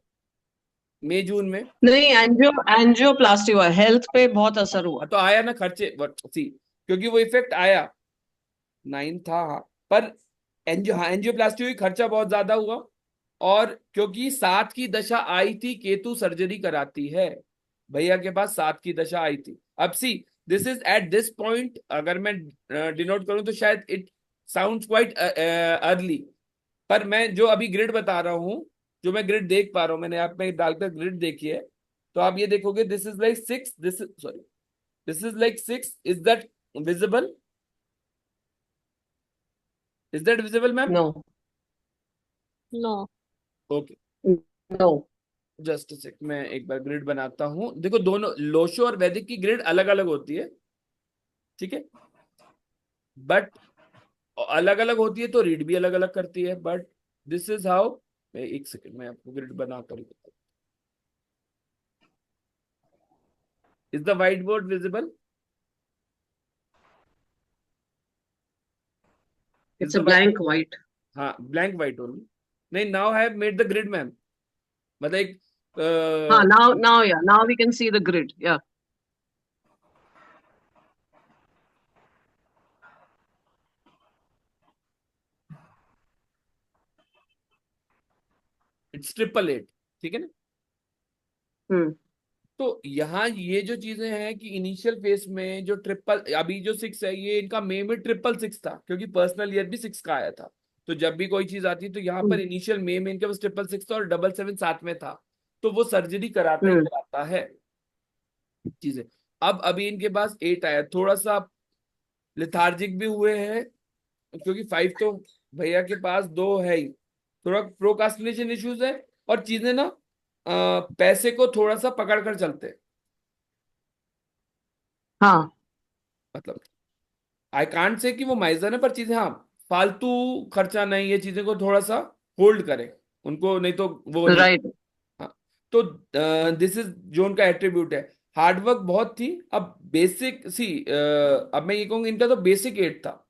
मई जून में? नहीं, एंजियोप्लास्टी हुआ, हेल्थ पे बहुत असर हुआ। तो आया ना खर्चे, सी, क्योंकि वो इफेक्ट आया, 9 था, हाँ। पर एंजियोप्लास्टी हुई, खर्चा बहुत ज्यादा हुआ। और क्योंकि 7 की दशा आई थी, केतु सर्जरी कराती है, भैया के पास 7 की दशा आई थी। अब see, this is at this point, अगर मैं डिनोट करूं तो शायद इट साउंड्स क्वाइट अर्ली। पर मैं जो अभी ग्रिड बता रहा हूं, जो मैं ग्रिड देख पा रहा हूं, मैंने आप में डालकर ग्रिड देखी है, तो आप ये देखोगे, this is like 6, this is, sorry, this is like 6, is that visible? Is that visible ma'am? No, No. Okay, no. Just sec, मैं एक बार ग्रिड बनाता हूं। देखो, दोनों लोशो और वैदिक की ग्रिड अलग अलग होती है, ठीक है। बट अलग अलग होती है तो रीड भी अलग अलग करती है। बट दिस इज हाउ, मैं एक सेकंड में आपको ग्रिड बना कर, is the white board visible? Is it's the a blank white. हाँ, ब्लैंक व्हाइट ओनली। नहीं, now I have made the grid ma'am, मतलब एक हाँ, now we can see the grid, yeah. It's 888, ठीक है ना। हम्म तो यहाँ ये जो चीजें हैं कि इनिशियल फेज में जो ट्रिपल, अभी जो 6 है, ये इनका मई में 666 था, क्योंकि पर्सनल ईयर भी 6 का आया था। तो जब भी कोई चीज आती है, तो यहाँ पर इनिशियल मई में इनके पास 666 था, और 777 साथ में था। तो वो सर्जरी कराता ही हम्म कराता है चीजें। अब अभी इनके पास 8 आया, थोड़ा सा लिथार्जिक भी हुए हैं, क्योंकि 5 तो भैया के पास 2 है ही, थोड़ा प्रोकास्टिनेशन इश्यूज है, और चीजें ना पैसे को थोड़ा सा पकड़ कर चलते हैं। हाँ। मतलब आई कांट से कि वो माइजर है, पर चीजें हाँ, फालतू खर्चा नहीं, ये चीजें को थोड़ा सा होल्ड करें उनको, नहीं तो वो नहीं। राइट। हाँ, तो दिस इज जो उनका एट्रीब्यूट है। हार्डवर्क बहुत थी। अब बेसिक सी, अब मैं ये कहूंगा इनका तो बेसिक एट था।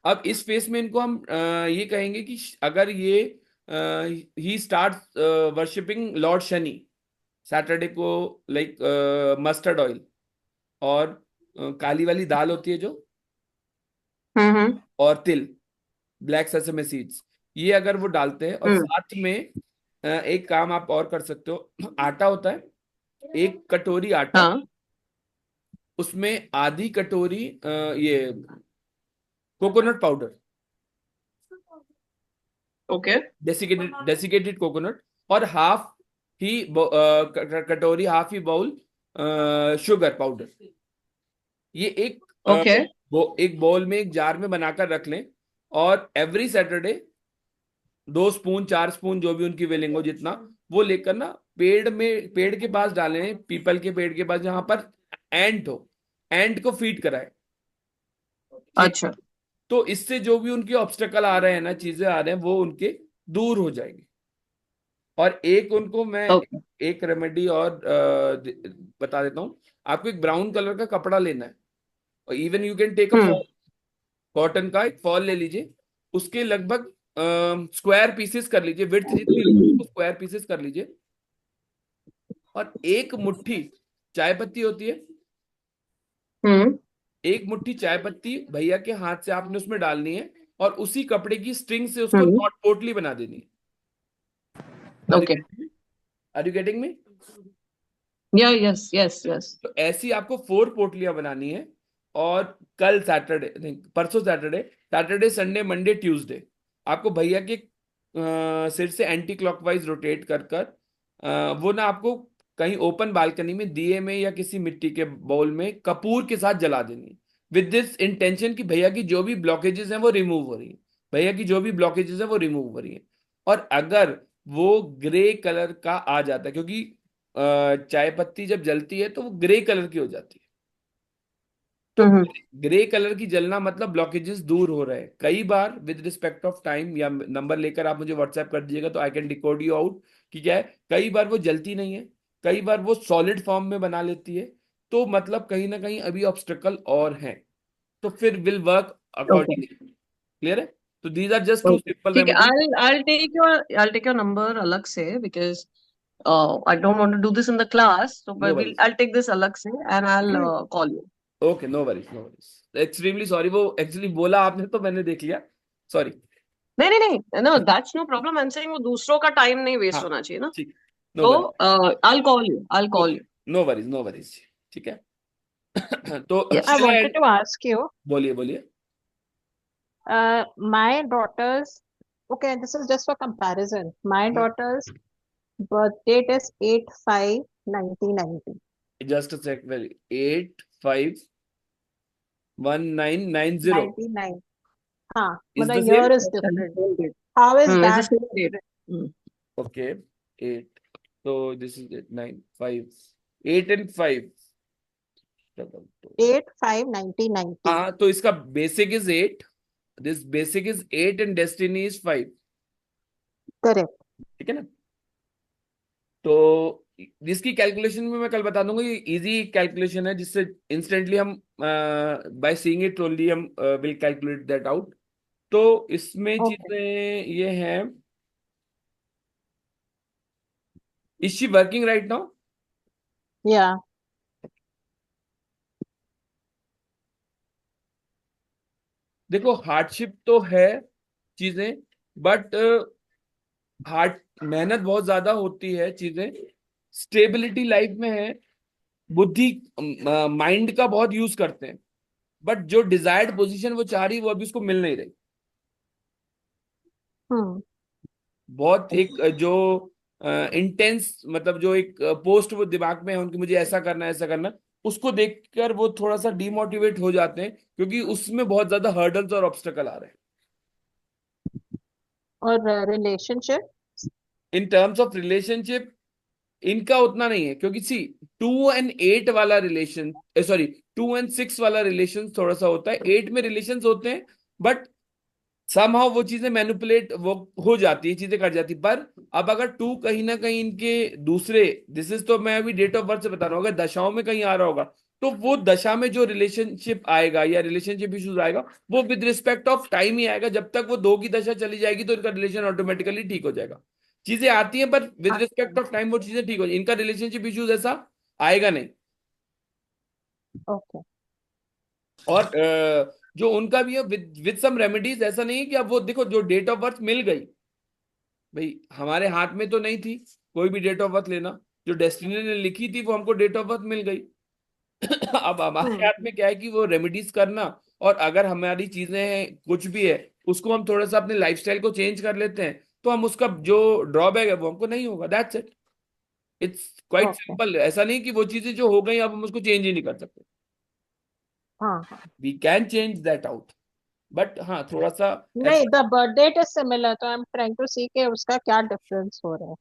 अब इस फेस में इनको हम ये कहेंगे कि अगर ये ही start worshipping lord Shani Saturday को, लाइक मस्टर्ड ऑयल और काली वाली दाल होती है जो, हम्म। और तिल, ब्लैक सेसमे सीड्स, ये अगर वो डालते हैं, और हम्म। साथ में एक काम आप और कर सकते हो। आटा होता है, 1 कटोरी आटा, हाँ। उसमें आधी कटोरी ये coconut powder, okay. Desiccated coconut, और हाफ ही कटोरी, हाफ ही बाउल शुगर पाउडर। ये ओके। एक बाउल में, एक जार में बनाकर रख लें, और एवरी सैटरडे 2 स्पून 4 स्पून जो भी उनकी विलिंग हो जितना, वो लेकर ना पेड़ के पास डालें, पीपल के पेड़ के पास, जहां पर एंट हो, एंट को फीड कराए। ठीक। अच्छा। तो इससे जो भी उनके ऑब्स्टेकल आ रहे हैं ना, चीजें आ रहे हैं, वो उनके दूर हो जाएंगे। और एक उनको मैं ओके। एक रेमेडी और बता देता हूँ। आपको एक ब्राउन कलर का कपड़ा लेना है, और even you can take a hmm. Fall, cotton का एक फॉल ले लीजिए। उसके लगभग स्क्वायर पीसेस कर लीजिए, विड्थ जितनी होगी उसको स्क्वायर पीसेस कर लीजिए। और एक मुट्ठी चाय पत्ती होती है, हम्म। एक मुट्ठी चाय पत्ती भैया के हाथ से आपने उसमें डालनी है, और उसी कपड़े की स्ट्रिंग से उसको हम्म। नॉट पोटली बना देनी है। Okay. Are you getting me? Yeah yes yes yes. तो ऐसी आपको 4 पोटलियां बनानी है। और कल सैटरडे नहीं, परसों Saturday, Saturday Sunday Monday Tuesday, आपको भैया के सिर से एंटी क्लॉकवाइज रोटेट कर कर वो ना आपको कहीं ओपन बालकनी में, दिए में या किसी मिट्टी के बाउल में कपूर के साथ जला देनी, विद दिस इंटेंशन कि भैया की जो भी ब्लॉकेजेस हैं वो रिमूव हो रही है, भैया की जो भी ब्लॉकेजेस हैं वो रिमूव हो रही है। और अगर वो ग्रे कलर का आ जाता है, क्योंकि चाय पत्ती जब जलती है तो वो ग्रे कलर की हो जाती है, तो हम्म। ग्रे कलर की जलना मतलब ब्लॉकेजेस दूर हो रहे हैं। कई बार विद रिस्पेक्ट ऑफ टाइम, या नंबर लेकर आप मुझे व्हाट्सएप कर दीजिएगा तो I can decode you out कि क्या है। कई बार वो जलती नहीं है, कई बार वो सॉलिड फॉर्म में बना लेती है, तो मतलब कहीं ना कहीं अभी ऑब्स्टेकल और हैं, तो फिर will work okay. Accordingly. Clear है? तो these are just two okay simple ठीक है। Remedies. I'll take your number अलग से because I don't want to do this in the class. So no but worries, I'll take this अलग से and I'll call you. Okay, no worries, no worries, extremely sorry, वो actually बोला आपने तो मैंने देख लिया, सॉरी। नहीं नहीं नहीं no that's no problem. I'm saying वो दूसरों का टाइम नहीं वेस्ट हाँ, होना चाहिए ना। ठीक, नो तो worries, I'll call you. No worries, no worries, ठीक है। तो Yes. I चलो wanted to ask you, बोलिए बोलिए। my daughter's, okay, this is just for comparison. My daughter's birth date is 8/5/1990. Just sec, very 851990 99. हाँ, is but the the सेम। year is different. How is It's the that same date. different? Okay, 8, तो this is 9 5, 8 and 5, 8/5/1990. हाँ, तो इसका basic is 8, this basic is 8 and destiny is 5। Correct. ठीक है ना? तो इसकी कैलकुलेशन में मैं कल बता दूंगा, ये इजी कैलकुलेशन है, जिससे इंस्टेंटली हम बाय सीइंग इट ओनली हम विल कैलकुलेट दैट आउट। तो इसमें Okay. चीजें ये हैं। Is she working right now? Yeah. देखो, हार्डशिप तो है चीजें, बट हार्ड मेहनत बहुत ज्यादा होती है चीजें, स्टेबिलिटी लाइफ में है, बुद्धि माइंड का बहुत यूज करते हैं, बट जो डिजायर्ड पोजीशन वो चाह रही वो अभी उसको मिल नहीं रही। Hmm. बहुत एक जो इंटेंस, मतलब जो एक पोस्ट वो दिमाग में है उनकी, मुझे ऐसा करना है ऐसा करना, उसको देखकर वो थोड़ा सा डिमोटिवेट हो जाते हैं, क्योंकि उसमें बहुत ज्यादा हर्डल्स और ऑब्स्टेकल आ रहे हैं। और relationship? In terms of relationship इनका उतना नहीं है, क्योंकि सी 2 and 8 वाला रिलेशन, सॉरी 2 and 6 वाला रिलेशन थोड़ा सा होता है, 8 में रिलेशन होते हैं बट समहाउ वो चीजें मैनिपुलेट वो हो जाती है, चीजें कट जाती। पर अब अगर 2 कहीं ना कहीं इनके दूसरे, दिस इज तो मैं अभी डेट ऑफ बर्थ से बता रहा हूँ, अगर दशाओं में कहीं आ रहा होगा तो वो दशा में जो रिलेशनशिप आएगा या रिलेशनशिप इश्यूज आएगा वो विद रिस्पेक्ट ऑफ टाइम ही आएगा। जब तक वो 2 की दशा चली जाएगी तो इनका रिलेशन ऑटोमेटिकली ठीक हो जाएगा। चीजें आती हैं पर विद रिस्पेक्ट ऑफ टाइम वो चीजें ठीक हो जाएगी, इनका रिलेशनशिप इश्यूज ऐसा आएगा नहीं। ओके। और जो उनका भी है विद सम रेमेडीज, ऐसा नहीं है कि अब वो देखो जो डेट ऑफ बर्थ मिल गई, भाई हमारे हाथ में तो नहीं थी कोई भी डेट ऑफ बर्थ लेना, जो डेस्टिनी ने लिखी थी वो हमको डेट ऑफ बर्थ मिल गई। अब हमारे हाथ में क्या है कि वो रेमेडीज करना, और अगर हमारी चीजें हैं कुछ भी है उसको हम थोड़ा सा अपने लाइफस्टाइल को चेंज कर लेते हैं तो हम उसका जो ड्रॉबैक है वो हमको नहीं होगा। That's it, it's quite okay. Simple. ऐसा नहीं कि वो चीजें जो हो गई अब हम उसको चेंज ही नहीं कर सकते, हाँ हाँ। We can change that out, but हाँ थोड़ा सा नहीं, ऐसा। The birth date is similar, तो I am trying to see के उसका क्या डिफरेंस हो रहा है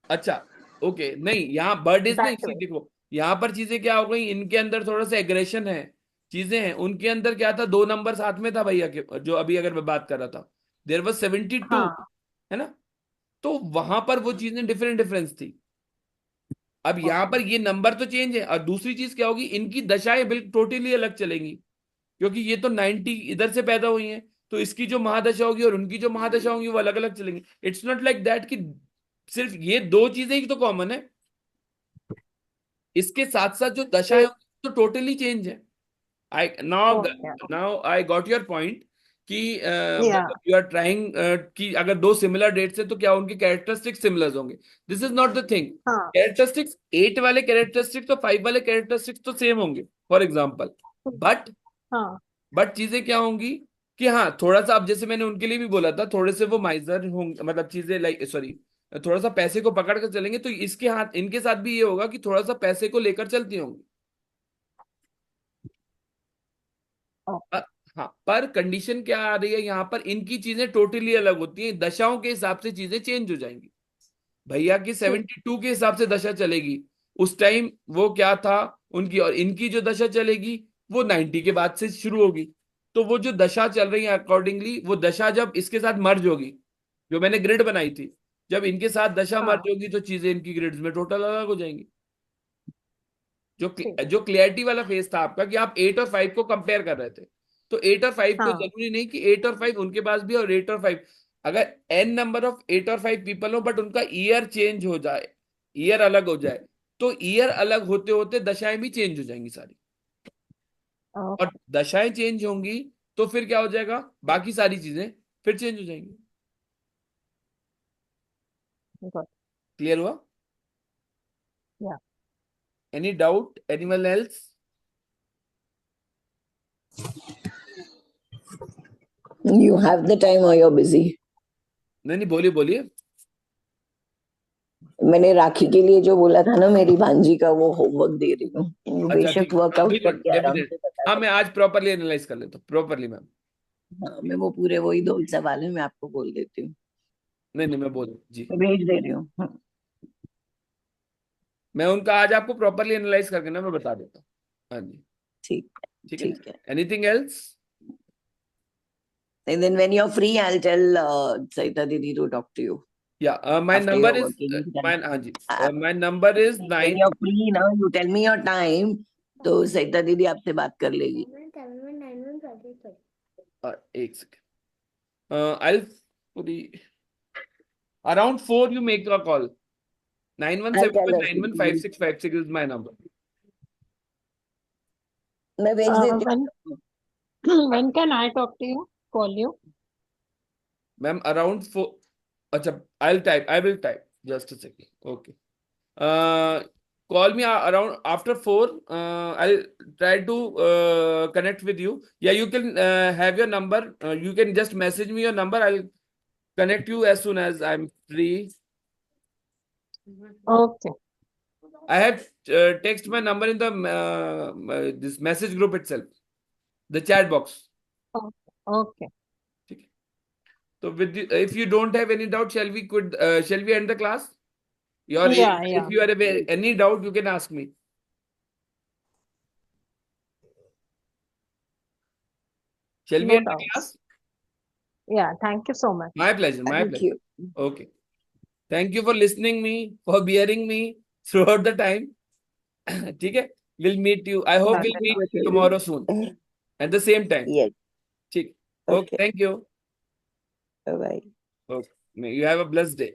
अच्छा ओके, नहीं यहाँ बर्थ नहीं, दैट सी वे। देखो यहाँ पर चीजें क्या हो गई, इनके अंदर थोड़ा सा एग्रेशन है, चीजें हैं उनके अंदर। क्या था, 2 नंबर साथ में था भैया के, जो अभी अगर मैं बात कर रहा था, देर वॉज 72, हाँ। है ना। तो वहां पर वो चीजें डिफरेंट डिफरेंस थी। अब यहाँ ओके। पर ये नंबर तो चेंज है, और दूसरी चीज क्या होगी, इनकी दशाएं बिल्कुल टोटली अलग चलेंगी, क्योंकि ये तो 90 इधर से पैदा हुई हैं, तो इसकी जो महादशा होगी और उनकी जो महादशा होंगी वो अलग अलग चलेंगी। इट्स नॉट लाइक दैट कि सिर्फ ये 2 चीजें ही तो कॉमन है, इसके साथ साथ जो दशा है एक। तो टोटली चेंज है। I now okay. Now I got your point कि या। मतलब यू आर ट्राइंग कि अगर 2 सिमिलर डेट्स है तो क्या उनके कैरेक्टरिस्टिक्स सिमिलर होंगे। This is not the thing. हाँ। कैरेक्टरिस्टिक्स 8 वाले कैरेक्टरिस्टिक्स तो 5 वाले कैरेक्टरिस्टिक्स तो सेम होंगे फॉर एग्जाम्पल, बट हाँ। चीजें क्या होंगी कि हाँ थोड़ा सा, अब जैसे मैंने उनके लिए भी बोला था, थोड़े से वो माइजर होंगे, मतलब चीजें लाइक सॉरी थोड़ा सा पैसे को पकड़ कर चलेंगे, तो इसके हाथ इनके साथ भी ये होगा कि थोड़ा सा पैसे को लेकर चलती होंगी। ओके। हाँ पर कंडीशन क्या आ रही है यहाँ पर, इनकी चीजें टोटली अलग होती हैं, दशाओं के हिसाब से चीजें चेंज हो जाएंगी। भैया की ठीक। 72 के हिसाब से दशा चलेगी, उस टाइम वो क्या था उनकी, और इनकी जो दशा चलेगी वो 90 के बाद से शुरू होगी। तो वो जो दशा चल रही है अकॉर्डिंगली, वो दशा जब इसके साथ मर्ज होगी, जो मैंने ग्रिड बनाई थी, जब इनके साथ दशा हाँ। मर्ज होगी तो चीजें इनकी ग्रिड्स में टोटल अलग हो जाएंगी। ठीक। जो क्लियरिटी वाला फेज था आपका कि आप 8 और 5 को कंपेयर कर रहे थे, तो 8 और 5 को हाँ। जरूरी नहीं कि 8 और 5 उनके पास भी और 8 और 5, अगर एन नंबर ऑफ 8 और 5 पीपल हो बट उनका ईयर चेंज हो जाए, ईयर अलग हो जाए, तो ईयर अलग होते होते दशाएं भी चेंज हो जाएंगी सारी। और ओके। दशाएं चेंज होंगी तो फिर क्या हो जाएगा, बाकी सारी चीजें फिर चेंज हो जाएंगी। गुड। क्लियर हुआ? या। Any doubt, anyone else? You have the time or you're busy? नहीं नहीं, बोलिए बोलिए। मैंने राखी के लिए जो बोला था ना, मेरी भांजी का वो होमवर्क दे रही हूँ, अच्छा बेशक ठीक, वर्कआउट बिल्कुल करके आराम डेफिनेट। से बता हाँ दो। मैं आज प्रॉपरली एनालाइज कर लेता हूँ, प्रॉपरली मैम। हाँ, मैं वो पूरे वही 2 सवाल है, मैं आपको बोल देती हूँ, नहीं नहीं, मैं बोल जी, मैं भेज दे रही हूँ। मैं उनका आज आपको प्रॉपरली एनालाइज करके ना मैं बता देता हूँ। हाँ जी, ठीक ठीक है। ठीक है। Anything else? And then when you're free, I'll tell Saita Didi to talk to you या my after number your is, working my time. हाँ जी, Uh, my number is when 9। you're free now, you tell me your time, तो सरिता दीदी आपसे बात कर लेगी। एक second, I around 4 you make a call. I'll tell her. 9171915656 is my number. मैं भेज देती when हूँ। when can I talk to you? Call you? Ma'am around 4, अच्छा I will type just a second, okay. Call me around after 4. I'll try to connect with you. Yeah, you can have your number. You can just message me your number. I'll connect you as soon as I'm free. Okay. I have text my number in the this message group itself, the chat box. Okay. Okay. ठीक है। So if you don't have any doubt, shall we end the class? Yeah, If you have any doubt, you can ask me. Shall we No end the doubts. class? Yeah, thank you so much. My pleasure. My Thank pleasure. you. Okay. Thank you for listening me, for bearing me throughout the time. ठीक है? We'll meet you. I hope Not we'll at meet all. you tomorrow soon at the same time. Yes. ठीक. Okay. Okay. Thank you. Bye bye. Okay. May you have a blessed day.